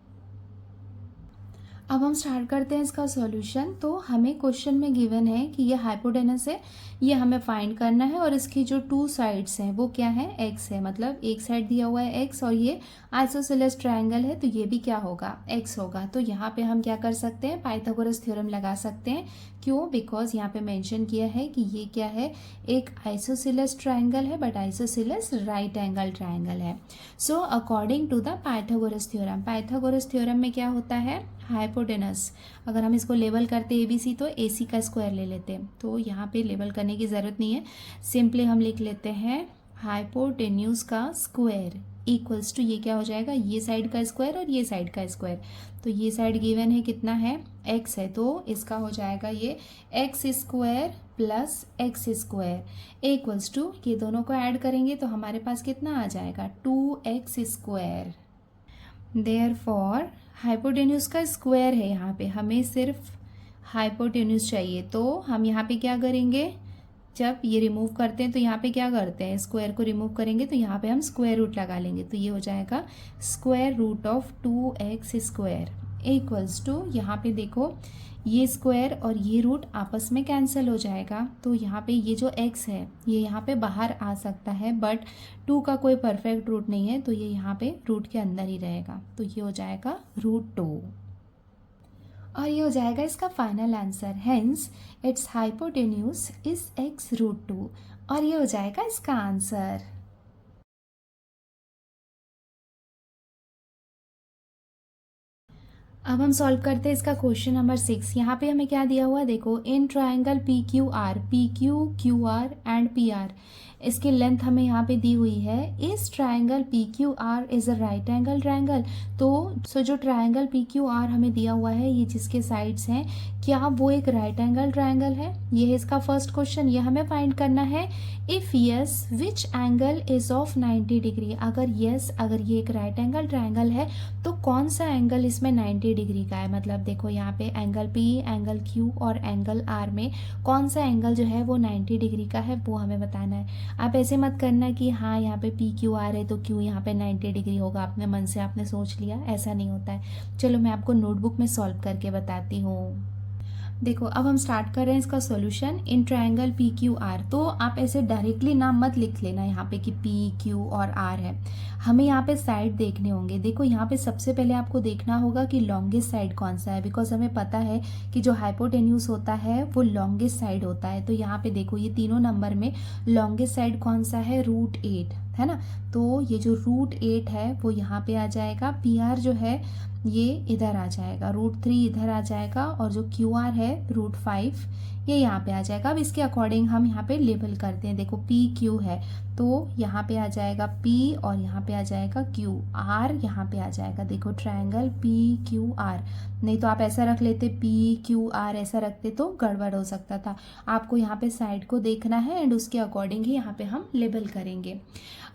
अब हम स्टार्ट करते हैं इसका सॉल्यूशन। तो हमें क्वेश्चन में गिवन है कि ये हाइपोटेनस है, ये हमें फाइंड करना है। और इसकी जो टू साइड्स हैं वो क्या है, x है। मतलब एक साइड दिया हुआ है x और ये आइसोसेलेस ट्रायंगल है तो ये भी क्या होगा, x होगा। तो यहाँ पे हम क्या कर सकते हैं, पाइथागोरस थ्योरम लगा सकते हैं। क्यों, बिकॉज यहाँ पे मेंशन किया है कि ये क्या है, एक आइसोसेलेस ट्रायंगल है, but isosceles right angle triangle है। So according to the Pythagoras theorem, Pythagoras theorem में क्या होता है, हाइपोटेनस, अगर हम इसको लेबल करते ए बी सी तो ए सी का स्क्वायर ले लेते हैं। तो यहाँ पे लेबल करने की ज़रूरत नहीं है, सिंपली हम लिख लेते हैं हाइपोटेन्यूज का स्क्वायर इक्वल्स टू, ये क्या हो जाएगा, ये साइड का स्क्वायर और ये साइड का स्क्वायर। तो ये साइड गिवन है कितना है, x है, तो इसका हो जाएगा ये x square plus x square equals to, ये दोनों को ऐड करेंगे तो हमारे पास कितना आ जाएगा, 2x स्क्वायर। देयरफॉर हाइपोटेन्यूज का स्क्वायर है, यहाँ पे हमें सिर्फ हाइपोटेन्यूज चाहिए। तो हम यहाँ पे क्या करेंगे, जब ये रिमूव करते हैं तो यहाँ पे क्या करते हैं, स्क्वायर को रिमूव करेंगे तो यहाँ पे हम स्क्वायर रूट लगा लेंगे। तो ये हो जाएगा square root of 2x square equals to, यहाँ पे देखो ये स्क्वायर और ये रूट आपस में कैंसिल हो जाएगा। तो यहाँ पे ये जो x है ये यहाँ पे बाहर आ सकता है, बट 2 का कोई परफेक्ट रूट नहीं है तो ये यहाँ पे रूट के अंदर ही रहेगा। तो ये हो जाएगा √2 और ये हो जाएगा इसका final answer. Hence it's hypotenuse is x√2 और ये हो जाएगा इसका आंसर। अब हम सॉल्व करते हैं इसका क्वेश्चन नंबर 6। यहाँ पे हमें क्या दिया हुआ है, देखो in triangle PQ QR and PR, इसकी लेंथ हमें यहाँ पे दी हुई है। इस triangle PQR is a right angle triangle. तो जो ट्राइंगल PQR हमें दिया हुआ है, ये जिसके साइड्स हैं, क्या वो एक राइट एंगल ट्राइंगल है, ये है इसका फर्स्ट क्वेश्चन। ये हमें फाइंड करना है। If yes which angle is of 90 degree, अगर यस अगर ये एक राइट एंगल ट्राइंगल है तो कौन सा एंगल इसमें 90 डिग्री का है। मतलब देखो यहाँ पे एंगल P, एंगल Q और एंगल R में कौन सा एंगल जो है वो 90 डिग्री का है, वो हमें बताना है। आप ऐसे मत करना कि हाँ यहाँ पे PQR है तो क्यों यहाँ पे 90 डिग्री होगा, अपने मन से आपने सोच लिया, ऐसा नहीं होता है। चलो मैं आपको नोटबुक में सॉल्व करके बताती हूँ। देखो अब हम स्टार्ट कर रहे हैं इसका सॉल्यूशन। इन ट्रायंगल PQR, तो आप ऐसे डायरेक्टली नाम मत लिख लेना यहाँ पे कि P, Q और R है। हमें यहाँ पे साइड देखने होंगे। देखो यहाँ पे सबसे पहले आपको देखना होगा कि लॉन्गेस्ट साइड कौन सा है, बिकॉज हमें पता है कि जो हाइपोटेन्यूज होता है वो लॉन्गेस्ट साइड होता है। तो यहाँ पे देखो ये तीनों नंबर में लॉन्गेस्ट साइड कौन सा है, √8 है ना। तो ये जो √8 है वो यहाँ पे आ जाएगा। PR जो है ये इधर आ जाएगा, √3 इधर आ जाएगा, और जो QR है √5 ये यहाँ पे आ जाएगा। अब इसके अकॉर्डिंग हम यहाँ पे लेबल करते हैं। देखो PQ है तो यहाँ पे आ जाएगा P और यहाँ पे आ जाएगा Q, R यहाँ पे आ जाएगा। देखो ट्रायंगल PQR, नहीं तो आप ऐसा रख लेते PQR ऐसा रखते तो गड़बड़ हो सकता था। आपको यहाँ पे साइड को देखना है एंड उसके अकॉर्डिंग ही यहाँ पे हम लेबल करेंगे।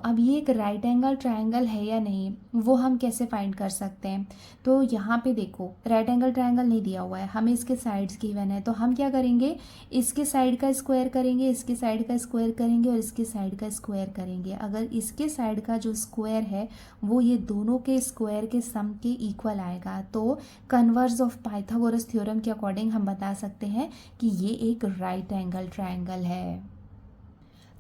अब ये एक राइट एंगल ट्रायंगल है या नहीं वो हम कैसे फाइंड कर सकते हैं। तो यहाँ पे देखो राइट एंगल ट्रायंगल नहीं दिया हुआ है, हमें इसके साइड्स गिवन है। तो हम क्या करेंगे, इसके साइड का स्क्वायर करेंगे, इसके साइड का स्क्वायर करेंगे और इसके साइड का स्क्वायर करेंगे। अगर इसके साइड का जो स्क्वायर है वो ये दोनों के स्क्वायर के सम के इक्वल आएगा तो कन्वर्स ऑफ पाइथागोरस थ्योरम के अकॉर्डिंग हम बता सकते हैं कि ये एक राइट एंगल ट्रायंगल है।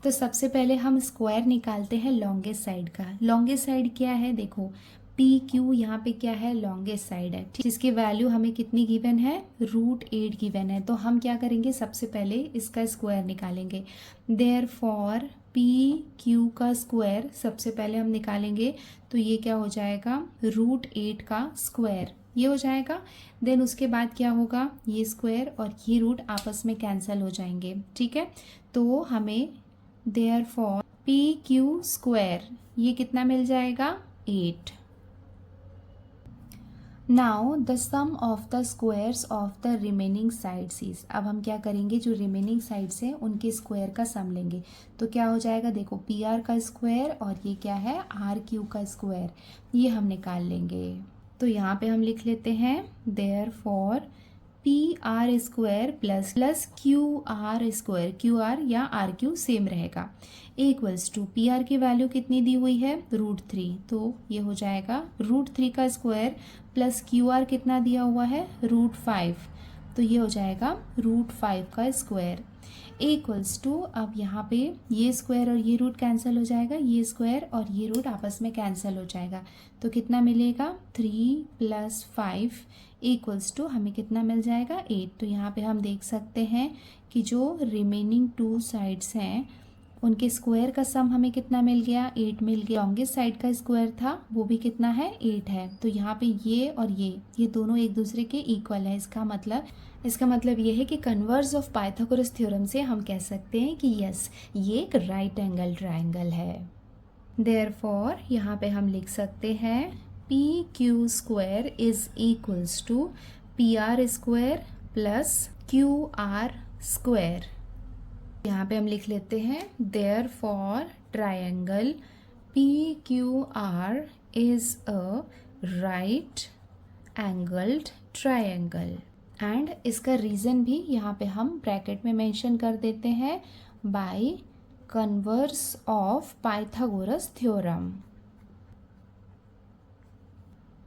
तो सबसे पहले हम स्क्वायर निकालते हैं लॉन्गेस्ट साइड का। लॉन्गेस्ट साइड क्या है, देखो PQ यहाँ पे क्या है, लॉन्गेस्ट साइड है, जिसकी वैल्यू हमें कितनी गिवन है, √8 गिवन है। तो हम क्या करेंगे, सबसे पहले इसका स्क्वायर निकालेंगे। देयरफॉर PQ का स्क्वायर सबसे पहले हम निकालेंगे तो ये क्या हो जाएगा, √8 का स्क्वायर ये हो जाएगा। देन उसके बाद क्या होगा, ये स्क्वायर और ये रूट आपस में कैंसिल हो जाएंगे, ठीक है। तो हमें देयरफॉर PQ स्क्वायर ये कितना मिल जाएगा, 8। Now the sum of the squares of the remaining sides is, अब हम क्या करेंगे, जो रिमेनिंग साइड्स हैं उनके स्क्वायर का सम लेंगे। तो क्या हो जाएगा, देखो पी आर का स्क्वायर और ये क्या है आर क्यू का स्क्वायर, ये हम निकाल लेंगे। तो यहाँ पे हम लिख लेते हैं therefore P R square plus plus Q R square, Q R या आर क्यू सेम रहेगा, इक्वल्स टू पी आर की वैल्यू कितनी दी हुई है √3, तो ये हो जाएगा √3 का स्क्वायर प्लस क्यू आर कितना दिया हुआ है √5, तो ये हो जाएगा √5 का स्क्वायर इक्वल्स टू, अब यहाँ पे ये स्क्वायर और ये रूट कैंसिल हो जाएगा, ये स्क्वायर और ये रूट आपस में कैंसिल हो जाएगा, तो कितना मिलेगा 3 + 5 इक्वल्स टू हमें कितना मिल जाएगा 8। तो यहाँ पे हम देख सकते हैं कि जो रिमेनिंग 2 साइड्स हैं उनके स्क्वायर का सम हमें कितना मिल गया 8 मिल गया। लॉन्गेस्ट साइड का स्क्वायर था वो भी कितना है 8 है। तो यहाँ पे ये और ये दोनों एक दूसरे के इक्वल है। इसका मतलब ये है कि कन्वर्स ऑफ पाइथागोरस थ्योरम से हम कह सकते हैं कि यस ये एक राइट एंगल ट्राइंगल है। देयरफॉर यहाँ पे हम लिख सकते हैं P Q square is equals to P R square plus Q R square. यहाँ पे हम लिख लेते हैं therefore triangle P Q R is a right angled triangle, and इसका रीज़न भी यहाँ पे हम ब्रैकेट में मेंशन कर देते हैं by converse of Pythagoras theorem.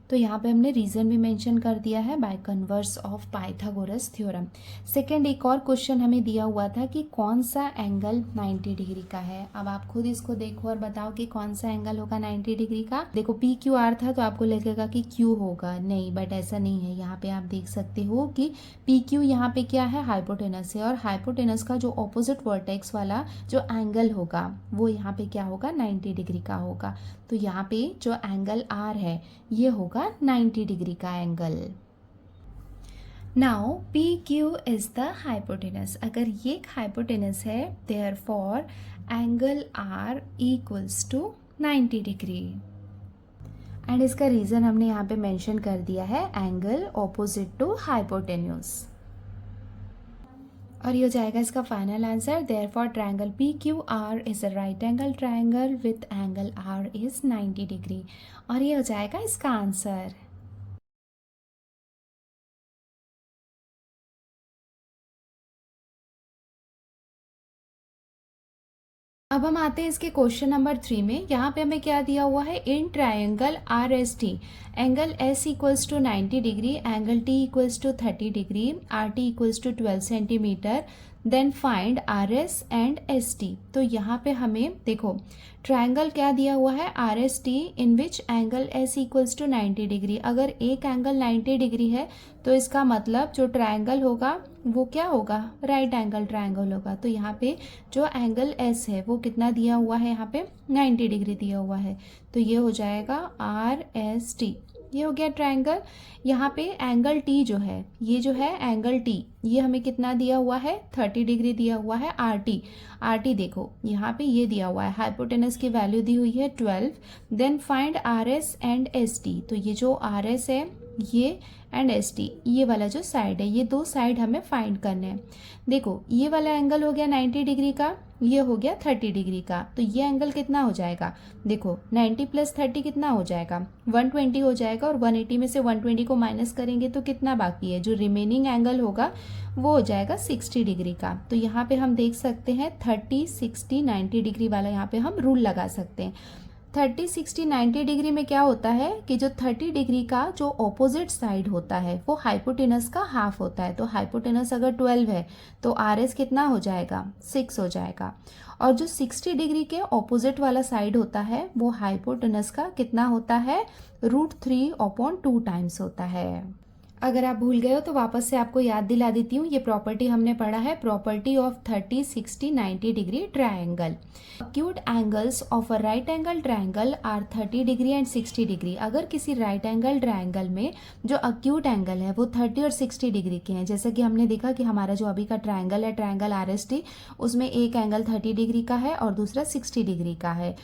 तो यहाँ पे हमने रीज़न भी मेंशन कर दिया है by converse of Pythagoras theorem. Second एक और क्वेश्चन हमें दिया हुआ था कि कौन सा एंगल 90 डिग्री का है। अब आप खुद इसको देखो और बताओ कि कौन सा एंगल होगा 90 डिग्री का। देखो पी क्यू आर था तो आपको लगेगा कि क्यू होगा, नहीं, बट ऐसा नहीं है। यहाँ पे आप देख सकते हो कि पी क्यू यहाँ पे क्या है हाइपोटेनस है, और हाइपोटेनस का जो ऑपोजिट वर्टेक्स वाला जो एंगल होगा वो यहाँ पे क्या होगा 90 डिग्री का होगा। तो यहाँ पे जो एंगल आर है ये होगा 90 डिग्री का angle. Now P Q is the hypotenuse. अगर ये एक हाइपोटेनस है therefore angle R equals to 90 degree, and इसका रीजन हमने यहाँ पे मेंशन कर दिया है एंगल ऑपोजिट टू हाइपोटेन्यूज, और ये हो जाएगा इसका final answer. Therefore triangle P Q R is a right angle triangle with angle R is 90 degree, और ये हो जाएगा इसका आंसर। अब हम आते हैं इसके क्वेश्चन नंबर 3 में। यहाँ पे हमें क्या दिया हुआ है, in triangle R S T angle S equals to 90 degree, angle T equals to 30 degree, R T equals to 12 centimetre, then find R S and S T. तो यहाँ पे हमें देखो ट्रायंगल क्या दिया हुआ है R S T in which angle S equals to 90 degree. अगर एक एंगल 90 डिग्री है तो इसका मतलब जो ट्रायंगल होगा वो क्या होगा, राइट एंगल ट्रायंगल होगा। तो यहाँ पे जो एंगल एस है वो कितना दिया हुआ है, यहाँ पे 90 डिग्री दिया हुआ है, तो ये हो जाएगा आर एस टी। ये हो गया ट्रायंगल। यहाँ पे एंगल टी जो है, ये जो है एंगल टी, ये हमें कितना दिया हुआ है 30 डिग्री दिया हुआ है। आर टी देखो यहाँ पे ये दिया हुआ है, हाइपोटेनस की वैल्यू दी हुई है 12। Then find R S and S T. तो ये जो आर एस है ये एंड एस टी, ये वाला जो साइड है, ये दो साइड हमें फाइंड करने हैं। देखो ये वाला एंगल हो गया 90 डिग्री का, ये हो गया 30 डिग्री का, तो ये एंगल कितना हो जाएगा, देखो 90 + 30 कितना हो जाएगा 120 हो जाएगा, और 180 में से 120 को माइनस करेंगे तो कितना बाकी है, जो रिमेनिंग एंगल होगा वो हो जाएगा 60 डिग्री का। तो यहाँ पे हम देख सकते हैं 30, 60, 90 डिग्री वाला यहाँ पे हम रूल लगा सकते हैं। 30, 60, 90 डिग्री में क्या होता है कि जो 30 डिग्री का जो ऑपोजिट साइड होता है वो हाइपोटेनस का हाफ होता है। तो हाइपोटेनस अगर 12 है तो आर एस कितना हो जाएगा 6 हो जाएगा, और जो 60 डिग्री के ऑपोजिट वाला साइड होता है वो हाइपोटेनस का कितना होता है √3/2 टाइम्स होता है। अगर आप भूल गए हो तो वापस से आपको याद दिला देती हूँ, ये प्रॉपर्टी हमने पढ़ा है, property of 30, 60, 90 degree triangle. Acute angles of a right angle triangle are 30 degree and 60 degree. अगर किसी राइट एंगल ट्रायंगल में जो अक्यूट एंगल है वो 30 और 60 डिग्री के हैं, जैसे कि हमने देखा कि हमारा जो अभी का ट्रायंगल है ट्रायंगल आर एस टी, उसमें एक एंगल 30 डिग्री का है और दूसरा 60 डिग्री का है।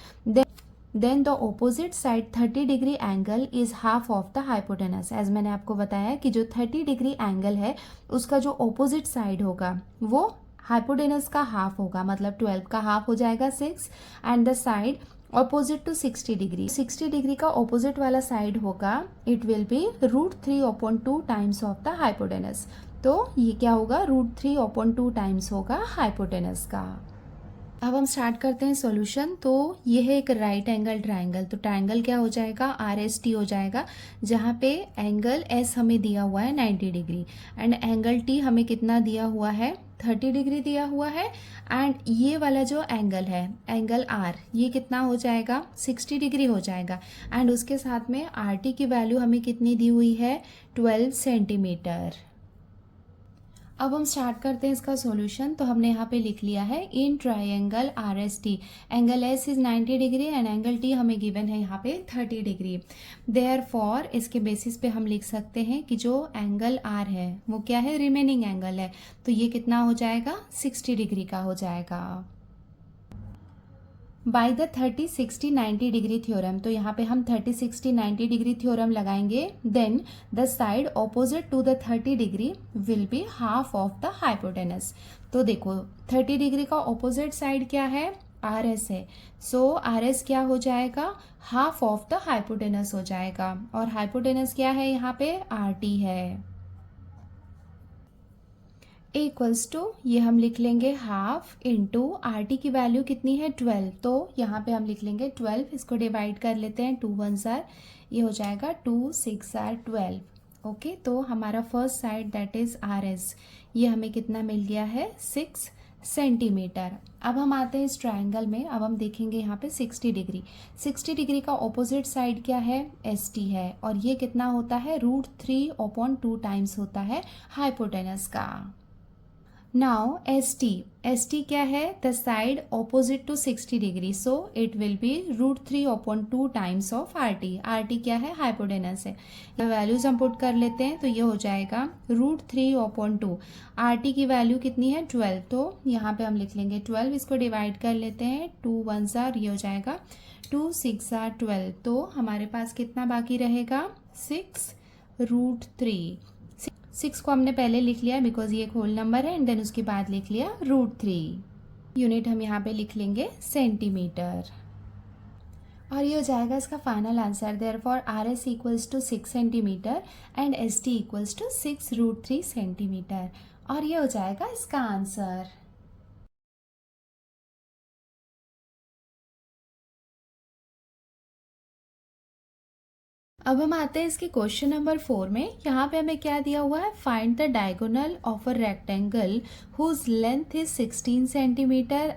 Then the opposite side 30 degree angle is half of the hypotenuse. As मैंने आपको बताया कि जो 30 डिग्री एंगल है उसका जो ऑपोजिट साइड होगा वो हाइपोटेनस का हाफ होगा, मतलब 12 का हाफ हो जाएगा 6, and the side opposite to 60 degree, 60 degree का ऑपोजिट वाला साइड होगा, it will be √3/2 times of the hypotenuse. तो ये क्या होगा, √3/2 टाइम्स होगा हाइपोटेनस का। अब हम स्टार्ट करते हैं सॉल्यूशन। तो ये है एक राइट एंगल ट्रायंगल। तो ट्रायंगल क्या हो जाएगा, RST हो जाएगा, जहाँ पे एंगल S हमें दिया हुआ है 90 डिग्री एंड एंगल T हमें कितना दिया हुआ है, 30 डिग्री दिया हुआ है। एंड ये वाला जो एंगल है, एंगल R, ये कितना हो जाएगा, 60 डिग्री हो जाएगा। एंड उसके साथ में RT की वैल्यू हमें कितनी दी हुई है, 12 सेंटीमीटर। अब हम स्टार्ट करते हैं इसका सॉल्यूशन। तो हमने यहाँ पे लिख लिया है in triangle RST angle S is 90 degree and angle T हमें गिवन है यहाँ पे 30 डिग्री। देयरफॉर इसके बेसिस पे हम लिख सकते हैं कि जो एंगल R है वो क्या है, रिमेनिंग एंगल है, तो ये कितना हो जाएगा, 60 डिग्री का हो जाएगा। बाय द 30, 60, 90 डिग्री थ्योरम, तो यहाँ पे हम 30, 60, 90 डिग्री थ्योरम लगाएंगे। Then the side opposite to the 30 degree will be half of the hypotenuse. तो देखो 30 डिग्री का ऑपोजिट साइड क्या है, RS है, सो RS क्या हो जाएगा, हाफ ऑफ द हाइपोटेनस हो जाएगा। और हाइपोटेनस क्या है यहाँ पे, RT है। इक्वल्स टू, ये हम लिख लेंगे हाफ इंटू RT की वैल्यू कितनी है, 12, तो यहाँ पे हम लिख लेंगे 12, इसको डिवाइड कर लेते हैं, 2 1 जार, ये हो जाएगा 2 6 जार 12। ओके, तो हमारा first side that is RS, ये हमें कितना मिल गया है, 6 सेंटीमीटर। अब हम आते हैं इस ट्रायंगल में। अब हम देखेंगे यहाँ पे 60 डिग्री, 60 डिग्री का ऑपोजिट साइड क्या है, ST है, और ये कितना होता है, √3/2 टाइम्स होता है हाइपोटेनस का। नाउ ST क्या है, the side opposite to 60 degree, so it will be √3/2 times of RT क्या है, हाइपोटेनस है। वैल्यूज हम पुट कर लेते हैं, तो ये हो जाएगा √3/2, RT की वैल्यू कितनी है, 12, तो यहाँ पे हम लिख लेंगे 12, इसको डिवाइड कर लेते हैं, 2 1 जार, ये हो जाएगा 2 6 जार 12, तो हमारे पास कितना बाकी रहेगा, 6√3। 6 को हमने पहले लिख लिया बिकॉज ये एक होल नंबर है, एंड देन उसके बाद लिख लिया √3। यूनिट हम यहाँ पे लिख लेंगे सेंटीमीटर, और ये हो जाएगा इसका final answer. Therefore RS equals to 6 centimetre and ST equals to 6√3 centimetre, और ये हो जाएगा इसका आंसर। अब हम आते हैं इसके क्वेश्चन नंबर 4 में। यहाँ पे हमें क्या दिया हुआ है, find the diagonal of a rectangle whose length is 16 centimetre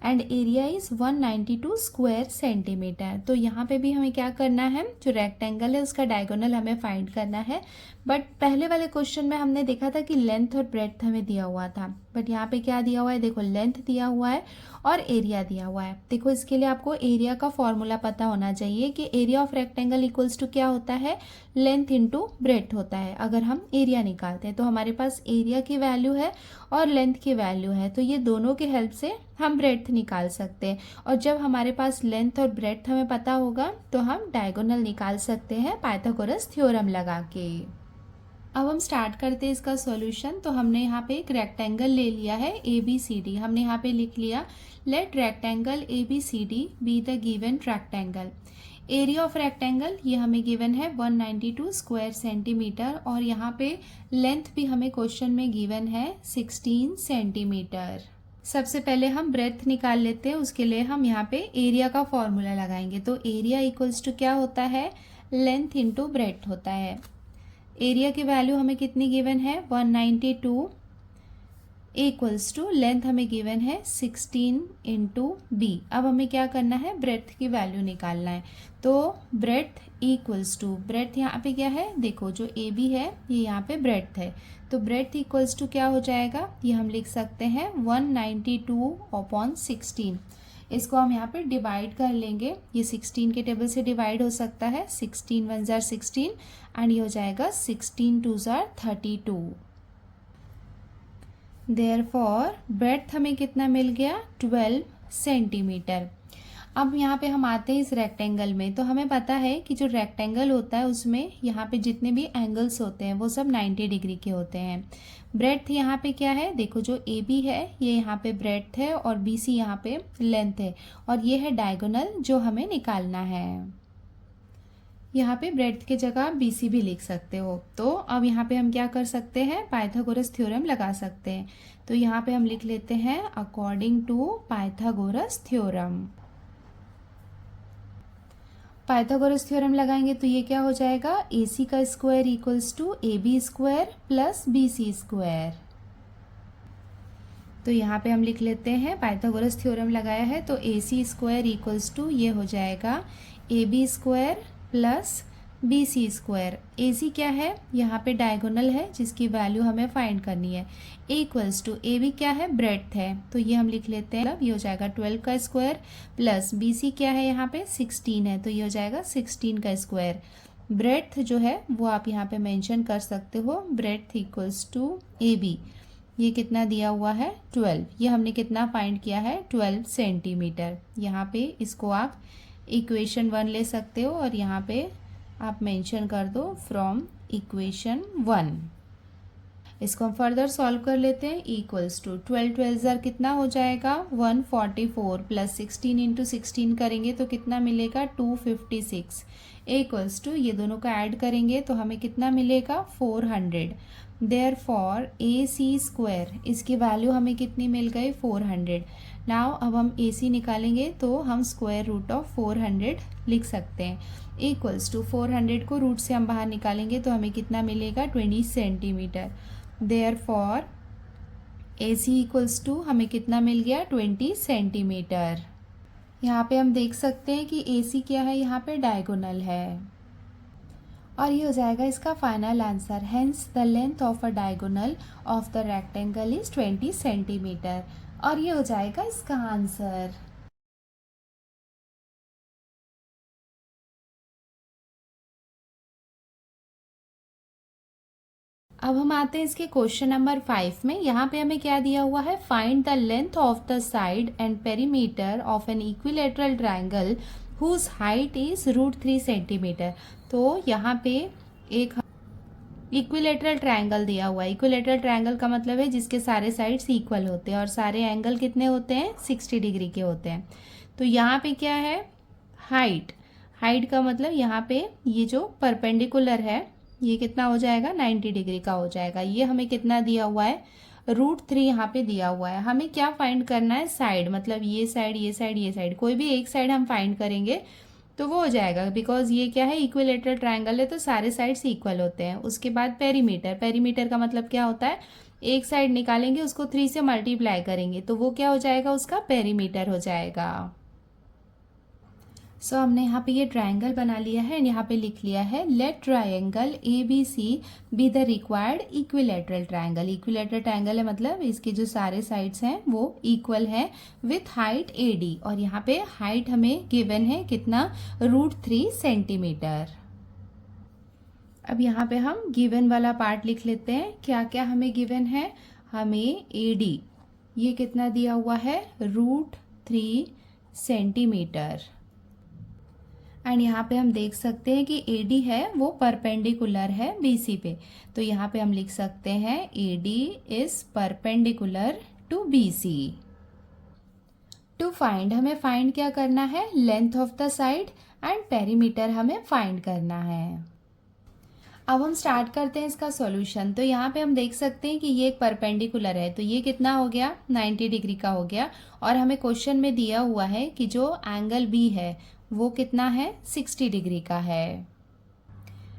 and area is 192 square centimetre. तो यहाँ पे भी हमें क्या करना है, जो रेक्टेंगल है उसका डायगोनल हमें फाइंड करना है। बट पहले वाले क्वेश्चन में हमने देखा था कि लेंथ और ब्रेड्थ हमें दिया हुआ था, बट यहाँ पे क्या दिया हुआ है, देखो लेंथ दिया हुआ है और एरिया दिया हुआ है। देखो इसके लिए आपको एरिया का फॉर्मूला पता होना चाहिए कि area of rectangle equals to क्या होता है, लेंथ इंटू ब्रेड्थ होता है। अगर हम एरिया निकालते हैं तो हमारे पास एरिया की वैल्यू है और लेंथ की वैल्यू है, तो ये दोनों के हेल्प से हम ब्रेड्थ निकाल सकते हैं। और जब हमारे पास लेंथ और ब्रेड्थ हमें पता होगा तो हम डायगोनल निकाल सकते हैं पाइथागोरस थ्योरम लगा के। अब हम स्टार्ट करते हैं इसका सॉल्यूशन। तो हमने यहाँ पे एक रेक्टेंगल ले लिया है ABCD, हमने यहाँ पे लिख लिया let rectangle ABCD be the given rectangle. Area of rectangle ये हमें गिवन है 192 स्क्वायर सेंटीमीटर, और यहाँ पे लेंथ भी हमें क्वेश्चन में गिवन है 16 सेंटीमीटर। सबसे पहले हम ब्रेड्थ निकाल लेते हैं, उसके लिए हम यहाँ पे एरिया का फॉर्मूला लगाएंगे। तो एरिया इक्वल्स टू क्या होता है, लेंथ इंटू ब्रेड्थ होता है। एरिया की वैल्यू हमें कितनी गिवन है, 192 इक्वल्स टू लेंथ हमें गिवन है 16 इंटू बी। अब हमें क्या करना है, ब्रेड्थ की वैल्यू निकालना है। तो ब्रेड्थ इक्वल्स टू, ब्रेड्थ यहाँ पे क्या है, देखो जो AB है ये यहाँ पे ब्रेड्थ है, तो ब्रेड्थ इक्वल्स टू क्या हो जाएगा, ये हम लिख सकते हैं 192/16। इसको हम यहाँ पे डिवाइड कर लेंगे, ये 16 के टेबल से डिवाइड हो सकता है, 16 1 जार 16 एंड ये हो जाएगा 16 2 जार 32। देयरफॉर ब्रेड्थ हमें कितना मिल गया, 12 सेंटीमीटर। अब यहाँ पे हम आते हैं इस रेक्टेंगल में, तो हमें पता है कि जो रेक्टेंगल होता है उसमें यहाँ पे जितने भी एंगल्स होते हैं वो सब 90 डिग्री के होते हैं। ब्रेड्थ यहाँ पे क्या है, देखो जो ए बी है ये यहाँ पे ब्रेड्थ है और बी सी यहाँ पे लेंथ है, और ये है डायगोनल जो हमें निकालना है। यहाँ पे ब्रेड्थ की जगह आप बी सी भी लिख सकते हो। तो अब यहाँ पे हम क्या कर सकते हैं, पाइथागोरस थ्योरम लगा सकते हैं। तो यहाँ पे हम लिख लेते हैं according to Pythagoras theorem. Pythagoras theorem लगाएंगे तो ये क्या हो जाएगा, ए सी का square equals to A B square plus B C square. तो यहाँ पे हम लिख लेते हैं पाइथागोरस थ्योरम लगाया है तो A C square equals to ये हो जाएगा A B square plus B C square. A C क्या है, यहाँ पे डायगोनल है जिसकी वैल्यू हमें फाइंड करनी है, इक्वल्स टू ए बी क्या है, ब्रेड्थ है, तो ये हम लिख लेते हैं, मतलब ये हो जाएगा 12 का स्क्वायर प्लस बी सी क्या है यहाँ पे 16 है, तो ये हो जाएगा 16 का स्क्वायर। ब्रेड्थ जो है वो आप यहाँ पे मेंशन कर सकते हो, breadth equals to A B, ये कितना दिया हुआ है 12, ये हमने कितना फाइंड किया है 12 सेंटीमीटर। यहाँ पे इसको आप इक्वेशन 1 ले सकते हो और यहाँ पे आप मेंशन कर दो फ्रॉम इक्वेशन 1। इसको हम फर्दर सॉल्व कर लेते हैं, इक्वल्स टू 12 12 कितना हो जाएगा 144 प्लस 16 इंटू 16 करेंगे तो कितना मिलेगा 256, इक्वल्स टू ये दोनों का ऐड करेंगे तो हमें कितना मिलेगा 400। देयरफॉर ए सी स्क्वायर, इसकी वैल्यू हमें कितनी मिल गई 400। नाउ अब हम ए सी निकालेंगे तो हम स्क्वायर रूट ऑफ 400 लिख सकते हैं, इक्वल्स टू 400 को रूट से हम बाहर निकालेंगे तो हमें कितना मिलेगा 20 centimetre. Therefore A C equals to हमें कितना मिल गया 20 सेंटीमीटर। यहाँ पे हम देख सकते हैं कि ए सी क्या है, यहाँ पे डायगोनल है, और ये हो जाएगा इसका final answer. Hence the length of a diagonal of the rectangle is 20 centimetre, और ये हो जाएगा इसका आंसर। अब हम आते हैं इसके क्वेश्चन नंबर 5 में। यहाँ पे हमें क्या दिया हुआ है, find the length of the side and perimeter of an equilateral triangle whose height is √3 centimetre. तो यहाँ पे एक इक्विलेटरल ट्रायंगल दिया हुआ है। इक्विलेटरल ट्रायंगल का मतलब है जिसके सारे साइड्स इक्वल होते हैं और सारे एंगल कितने होते हैं 60 डिग्री के होते हैं। तो यहाँ पे क्या है, हाइट, हाइट का मतलब यहाँ पे ये जो परपेंडिकुलर है ये कितना हो जाएगा 90 डिग्री का हो जाएगा। ये हमें कितना दिया हुआ है √3 यहाँ पे दिया हुआ है। हमें क्या फाइंड करना है, साइड, मतलब ये साइड ये साइड ये साइड, कोई भी एक साइड हम फाइंड करेंगे तो वो हो जाएगा, बिकॉज ये क्या है इक्विलेटरल ट्रायंगल है तो सारे साइड्स इक्वल होते हैं। उसके बाद पेरीमीटर, पेरीमीटर का मतलब क्या होता है, एक साइड निकालेंगे उसको 3 से मल्टीप्लाई करेंगे तो वो क्या हो जाएगा, उसका पेरीमीटर हो जाएगा। सो हमने यहाँ पे ये ट्रायंगल बना लिया है, यहाँ पे लिख लिया है let triangle A B C be the required equilateral triangle. Equilateral triangle है मतलब इसके जो सारे साइड्स हैं वो इक्वल है विथ हाइट ए डी, और यहाँ पे हाइट हमें गिवन है कितना √3 सेंटीमीटर। अब यहाँ पे हम गिवन वाला पार्ट लिख लेते हैं, क्या क्या हमें गिवन है, हमें ए डी ये कितना दिया हुआ है √3 सेंटीमीटर, एंड यहाँ पे हम देख सकते हैं कि AD है वो परपेंडिकुलर है BC पे, तो यहाँ पे हम लिख सकते हैं AD is perpendicular to BC। To find, हमें फाइंड क्या करना है, length of the side and perimeter हमें फाइंड करना है। अब हम स्टार्ट करते हैं इसका सॉल्यूशन। तो यहाँ पे हम देख सकते हैं कि ये एक परपेंडिकुलर है तो ये कितना हो गया 90 डिग्री का हो गया, और हमें क्वेश्चन में दिया हुआ है कि जो एंगल B है वो कितना है 60 डिग्री का है,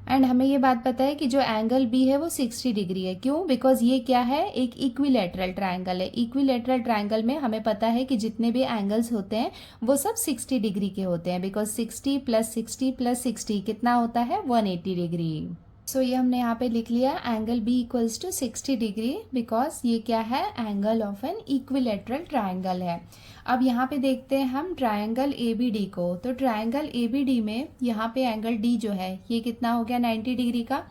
एंड हमें ये बात पता है कि जो एंगल B है वो 60 डिग्री है। क्यों, बिकॉज ये क्या है एक इक्विलेटरल ट्रायंगल है। इक्विलेटरल ट्रायंगल में हमें पता है कि जितने भी एंगल्स होते हैं वो सब 60 डिग्री के होते हैं, बिकॉज 60 + 60 + 60 कितना होता है 180 डिग्री। सो ये हमने यहाँ पे लिख लिया angle B equals to 60 degree, because ये क्या है angle of an equilateral triangle है। अब यहाँ पे देखते हैं हम ट्रायंगल ABD को। तो ट्रायंगल ABD में यहाँ पे एंगल D जो है ये कितना हो गया 90 डिग्री का।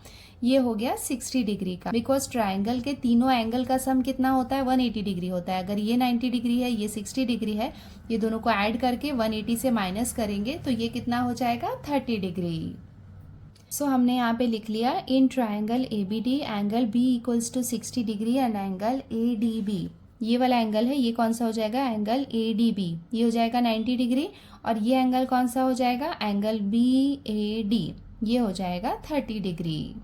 ये हो गया 60 डिग्री का, बिकॉज ट्राइंगल के तीनों एंगल का सम कितना होता है 180 डिग्री होता है। अगर ये 90 डिग्री है, ये 60 डिग्री है, ये दोनों को ऐड करके 180 से माइनस करेंगे तो ये कितना हो जाएगा 30 डिग्री। सो हमने यहाँ पे लिख लिया in triangle ABD angle B equals to 60 degree and angle ADB, ये वाला एंगल है, ये कौन सा हो जाएगा एंगल ADB, ये हो जाएगा 90 डिग्री, और ये एंगल कौन सा हो जाएगा एंगल BAD, ये हो जाएगा 30 डिग्री।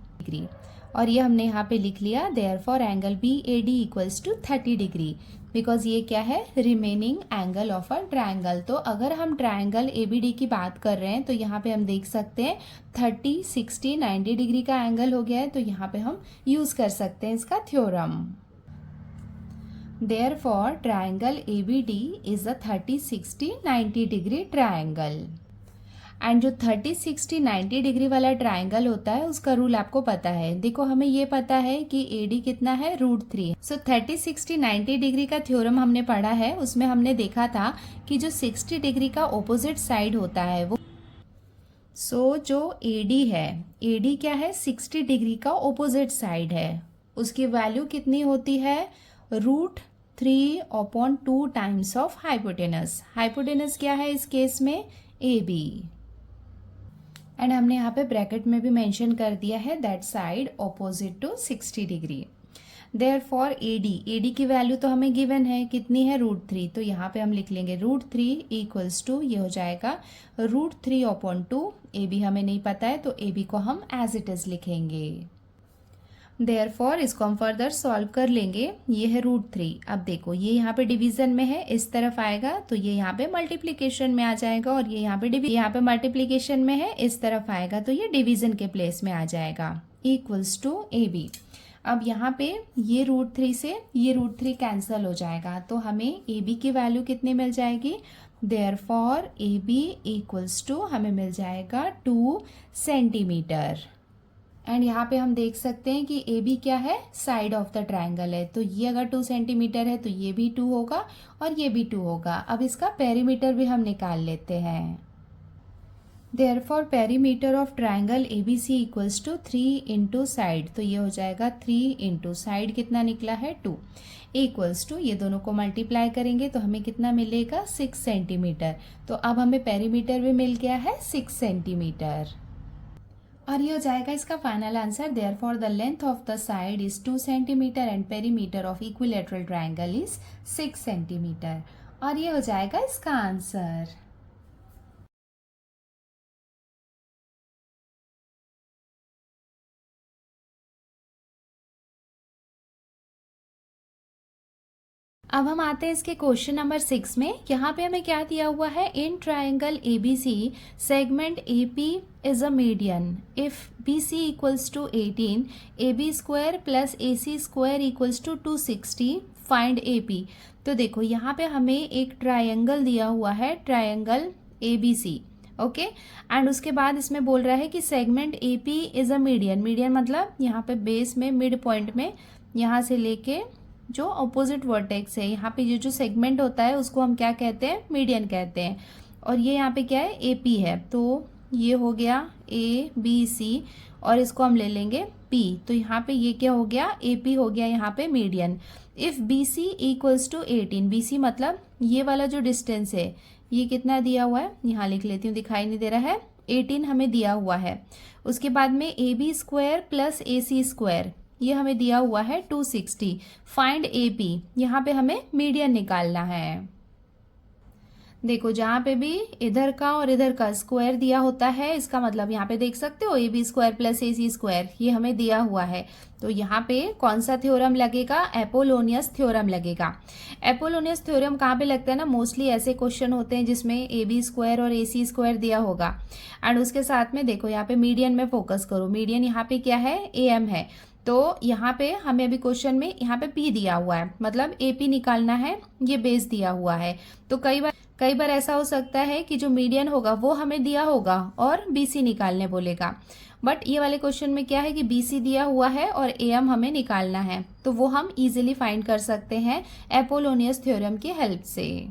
और ये हमने यहाँ पे लिख लिया therefore angle BAD equals to 30 degree, because ये क्या है remaining angle of a triangle. तो अगर हम ट्राइंगल ABD की बात कर रहे हैं तो यहाँ पे हम देख सकते हैं 30, 60, 90 डिग्री का एंगल हो गया है, तो यहाँ पे हम यूज कर सकते हैं इसका theorem. Therefore, triangle ABD is a 30, 60, 90 degree triangle. And जो 30, 60, 90 डिग्री वाला ट्राइंगल होता है उसका रूल आपको पता है। देखो हमें ये पता है कि AD कितना है √3। सो 30, 60, 90 डिग्री का थ्योरम हमने पढ़ा है, उसमें हमने देखा था कि जो 60 डिग्री का ऑपोजिट साइड होता है वो जो AD है, AD क्या है 60 डिग्री का ऑपोजिट साइड है, उसकी वैल्यू कितनी होती है √3/2 टाइम्स ऑफ हाइपोटेनस। हाइपोटेनस क्या है इस केस में AB, एंड हमने यहाँ पे ब्रैकेट में भी मेंशन कर दिया है that side opposite to 60 degree. Therefore AD की वैल्यू तो हमें गिवन है, कितनी है √3, तो यहाँ पे हम लिख लेंगे √3 इक्वल्स टू ये हो जाएगा √3/2। AB हमें नहीं पता है तो AB को हम एज इट इज लिखेंगे। देयरफॉर इसको हम फर्दर सॉल्व कर लेंगे, ये है √3। अब देखो ये यहाँ पे डिवीजन में है, इस तरफ आएगा तो ये यहाँ पे मल्टीप्लिकेशन में आ जाएगा, और ये यहाँ पे मल्टीप्लिकेशन में है, इस तरफ आएगा तो ये डिवीजन के प्लेस में आ जाएगा इक्वल्स टू AB। अब यहाँ पे ये √3 से ये √3 कैंसल हो जाएगा, तो हमें AB की वैल्यू कितनी मिल जाएगी, देयरफॉर AB इक्वल्स टू हमें मिल जाएगा 2 सेंटीमीटर। एंड यहाँ पे हम देख सकते हैं कि AB क्या है साइड ऑफ द ट्राइंगल है, तो ये अगर 2 सेंटीमीटर है तो ये भी 2 होगा और ये भी 2 होगा। अब इसका पेरीमीटर भी हम निकाल लेते हैं। Therefore perimeter of triangle ABC equals to 3 into side, तो ये हो जाएगा 3 इंटू साइड कितना निकला है 2 इक्वल्स टू ये दोनों को मल्टीप्लाई करेंगे तो हमें कितना मिलेगा 6 सेंटीमीटर। तो अब हमें पेरीमीटर भी मिल गया है 6 सेंटीमीटर, और ये हो जाएगा इसका final answer. Therefore the length of the side is 2 centimetre and perimeter of equilateral triangle is 6 centimetre, और ये हो जाएगा इसका आंसर। अब हम आते हैं इसके क्वेश्चन नंबर 6 में। यहाँ पे हमें क्या दिया हुआ है, in triangle ABC segment AP is a median if BC equals to 18, AB square plus AC square equals to 260, find AP। तो देखो यहाँ पे हमें एक ट्राइंगल दिया हुआ है, ट्राइंगल ABC, ओके एंड उसके बाद इसमें बोल रहा है कि segment AP is a median. Median मतलब यहाँ पे बेस में मिड पॉइंट में यहाँ से लेके जो अपोजिट वर्टेक्स है, यहाँ पे ये जो सेगमेंट होता है उसको हम क्या कहते हैं, मीडियन कहते हैं। और ये यहाँ पे क्या है, AP है, तो ये हो गया ABC और इसको हम ले लेंगे P, तो यहाँ पे ये क्या हो गया, AP हो गया यहाँ पे median. If BC equals to 18, BC मतलब ये वाला जो डिस्टेंस है ये कितना दिया हुआ है, यहाँ लिख लेती हूँ, दिखाई नहीं दे रहा है, 18 हमें दिया हुआ है। उसके बाद में AB square plus AC square ये हमें दिया हुआ है 260, फाइंड AP, यहाँ पे हमें मीडियन निकालना है। देखो जहाँ पे भी इधर का और इधर का स्क्वायर दिया होता है, इसका मतलब यहाँ पे देख सकते हो AB square plus AC square ये हमें दिया हुआ है, तो यहाँ पे कौन सा थ्योरम लगेगा, एपोलोनियस थ्योरम लगेगा। एपोलोनियस थ्योरम कहाँ पे लगता है ना, मोस्टली ऐसे क्वेश्चन होते हैं जिसमें AB स्क्वायर और AC स्क्वायर दिया होगा एंड उसके साथ में देखो यहाँ पे मीडियन में फोकस करो, मीडियन यहाँ पे क्या है, AM है, तो यहाँ पे हमें अभी क्वेश्चन में यहाँ पे P दिया हुआ है, मतलब AP निकालना है, ये बेस दिया हुआ है। तो कई बार ऐसा हो सकता है कि जो मीडियन होगा वो हमें दिया होगा और BC निकालने बोलेगा, बट ये वाले क्वेश्चन में क्या है कि BC दिया हुआ है और AM हमें निकालना है, तो वो हम इजीली फाइंड कर सकते हैं एपोलोनियस थ्योरम की हेल्प से।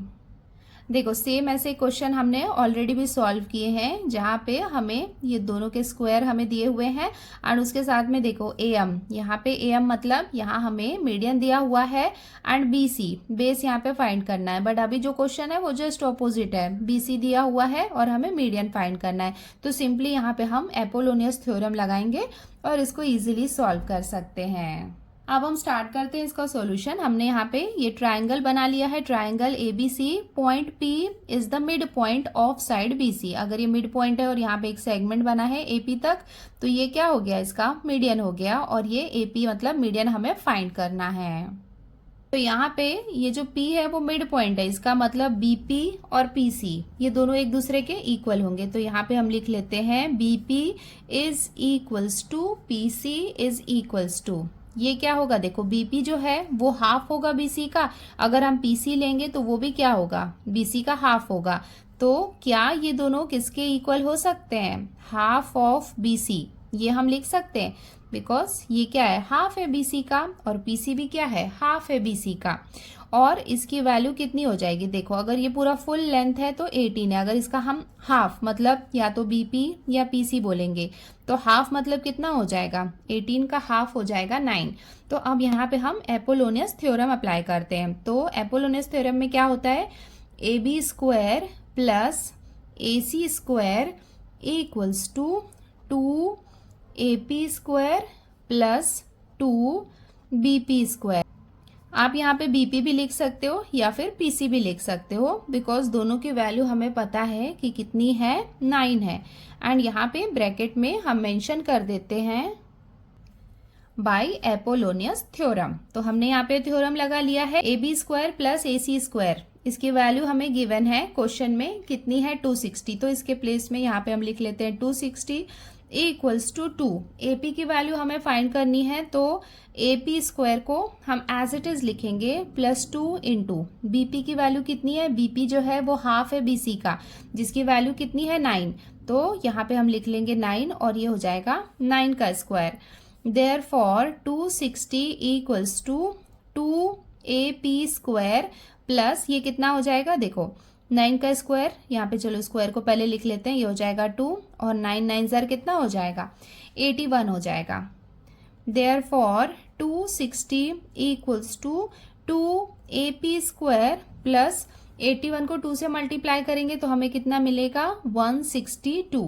देखो सेम ऐसे क्वेश्चन हमने ऑलरेडी भी सॉल्व किए हैं, जहाँ पे हमें ये दोनों के स्क्वायर हमें दिए हुए हैं एंड उसके साथ में देखो एम, यहाँ पे एम मतलब यहाँ हमें मीडियन दिया हुआ है एंड बी सी बेस यहाँ पे फाइंड करना है। बट अभी जो क्वेश्चन है वो जस्ट ऑपोजिट है, बी सी दिया हुआ है और हमें मीडियन फाइंड करना है। तो सिंपली यहाँ पे हम एपोलोनियस थ्योरम लगाएंगे और इसको ईजिली सॉल्व कर सकते हैं। अब हम स्टार्ट करते हैं इसका सॉल्यूशन। हमने यहाँ पे ये ट्रायंगल बना लिया है, triangle ABC. Point P is the mid point of side BC. अगर ये मिड पॉइंट है और यहाँ पे एक सेगमेंट बना है एपी तक, तो ये क्या हो गया, इसका मीडियन हो गया। और ये एपी मतलब मीडियन हमें फाइंड करना है। तो यहाँ पे ये जो P है वो मिड पॉइंट है, इसका मतलब BP और PC ये दोनों एक दूसरे के इक्वल होंगे। तो यहाँ पे हम लिख लेते हैं BP is equals to PC is equals to, ये क्या होगा, देखो BP जो है वो हाफ होगा BC का, अगर हम PC लेंगे तो वो भी क्या होगा, BC का हाफ होगा। तो क्या ये दोनों किसके इक्वल हो सकते हैं, हाफ ऑफ BC, ये हम लिख सकते हैं बिकॉज ये क्या है, हाफ है BC का और PC भी क्या है, हाफ है BC का। और इसकी वैल्यू कितनी हो जाएगी, देखो अगर ये पूरा फुल लेंथ है तो 18 है, अगर इसका हम हाफ मतलब या तो BP या PC बोलेंगे, तो हाफ मतलब कितना हो जाएगा, 18 का हाफ हो जाएगा 9। तो अब यहाँ पे हम एपोलोनियस थ्योरम अप्लाई करते हैं। तो एपोलोनियस थ्योरम में क्या होता है, AB square plus AC square equals to 2AP square plus 2BP square. आप यहाँ पे BP भी लिख सकते हो या फिर PC भी लिख सकते हो, बिकॉज दोनों की वैल्यू हमें पता है कि कितनी है, 9 है। एंड यहाँ पे ब्रैकेट में हम मेंशन कर देते हैं बाय एपोलोनियस थ्योरम। तो हमने यहाँ पे थ्योरम लगा लिया है, AB square plus AC square, इसकी वैल्यू हमें गिवन है क्वेश्चन में, कितनी है 260। तो इसके प्लेस में यहाँ पे हम लिख लेते हैं 260 इक्वल्स टू 2। AP की वैल्यू हमें फाइंड करनी है, तो AP स्क्वायर को हम एज इट इज लिखेंगे प्लस 2 इंटू BP की वैल्यू कितनी है, BP जो है वो हाफ है BC का, जिसकी वैल्यू कितनी है 9। तो यहाँ पे हम लिख लेंगे 9 और ये हो जाएगा 9 का square. Therefore 260 equals to 2AP square plus ये कितना हो जाएगा, देखो 9 का स्क्वायर, यहाँ पे चलो स्क्वायर को पहले लिख लेते हैं, ये हो जाएगा 2 और 9 9 ज़र कितना हो जाएगा, 81 हो जाएगा। Therefore 260 equals to 2AP square plus 81 को 2 से मल्टीप्लाई करेंगे तो हमें कितना मिलेगा, 162।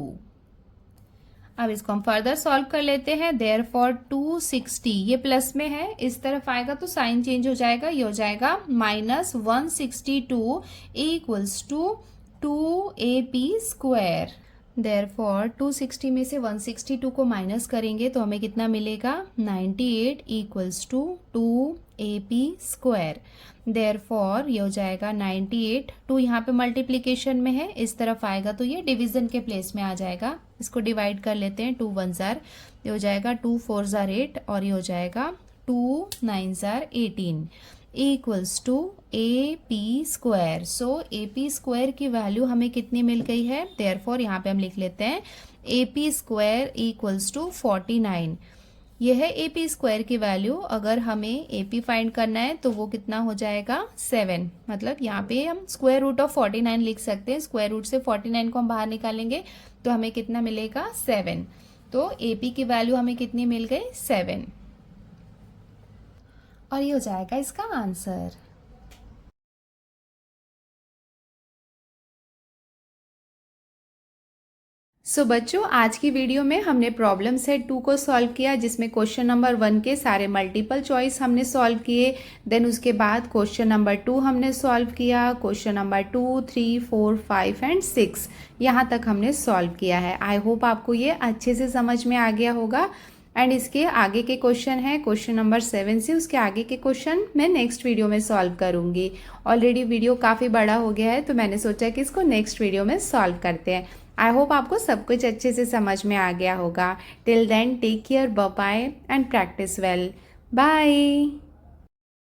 अब इसको हम फर्दर सॉल्व कर लेते हैं। देयरफॉर 260 ये प्लस में है, इस तरफ आएगा तो साइन चेंज हो जाएगा, ये हो जाएगा minus 162 equals to 2AP square. Therefore 260 में से 162 को माइनस करेंगे तो हमें कितना मिलेगा, 98 equals to 2AP square. Therefore ये हो जाएगा 98, 2 यहाँ पे मल्टीप्लीकेशन में है, इस तरफ आएगा तो ये डिवीजन के प्लेस में आ जाएगा। इसको डिवाइड कर लेते हैं, 2 1 ज़र, ये हो जाएगा 2 4 ज़र 8 और ये हो जाएगा 2 9 ज़र 18 equals to AP square. So AP square की वैल्यू हमें कितनी मिल गई है, देयरफॉर यहाँ पे हम लिख लेते हैं AP स्क्वायर इक्वल्स टू 49। यह है AP स्क्वायर की वैल्यू। अगर हमें AP फाइंड करना है तो वो कितना हो जाएगा, 7। मतलब यहाँ पे हम स्क्वायर रूट ऑफ 49 लिख सकते हैं, स्क्वायर रूट से 49 को हम बाहर निकालेंगे तो हमें कितना मिलेगा, 7। तो AP की वैल्यू हमें कितनी मिल गई, 7, और ये हो जाएगा इसका आंसर। सो बच्चों, आज की वीडियो में हमने प्रॉब्लम सेट 2 को सॉल्व किया, जिसमें क्वेश्चन नंबर 1 के सारे मल्टीपल चॉइस हमने सॉल्व किए। देन उसके बाद क्वेश्चन नंबर 2 हमने सॉल्व किया, क्वेश्चन नंबर 2 3 4 5 एंड 6 यहाँ तक हमने सॉल्व किया है। आई होप आपको ये अच्छे से समझ में आ गया होगा। एंड इसके आगे के क्वेश्चन है क्वेश्चन नंबर 7 से उसके आगे के क्वेश्चन मैं नेक्स्ट वीडियो में सॉल्व करूंगी। ऑलरेडी वीडियो काफ़ी बड़ा हो गया है तो मैंने सोचा कि इसको नेक्स्ट वीडियो में सॉल्व करते हैं। आई होप आपको सब कुछ अच्छे से समझ में आ गया होगा। Till then take care, bye bye and practice well. Bye.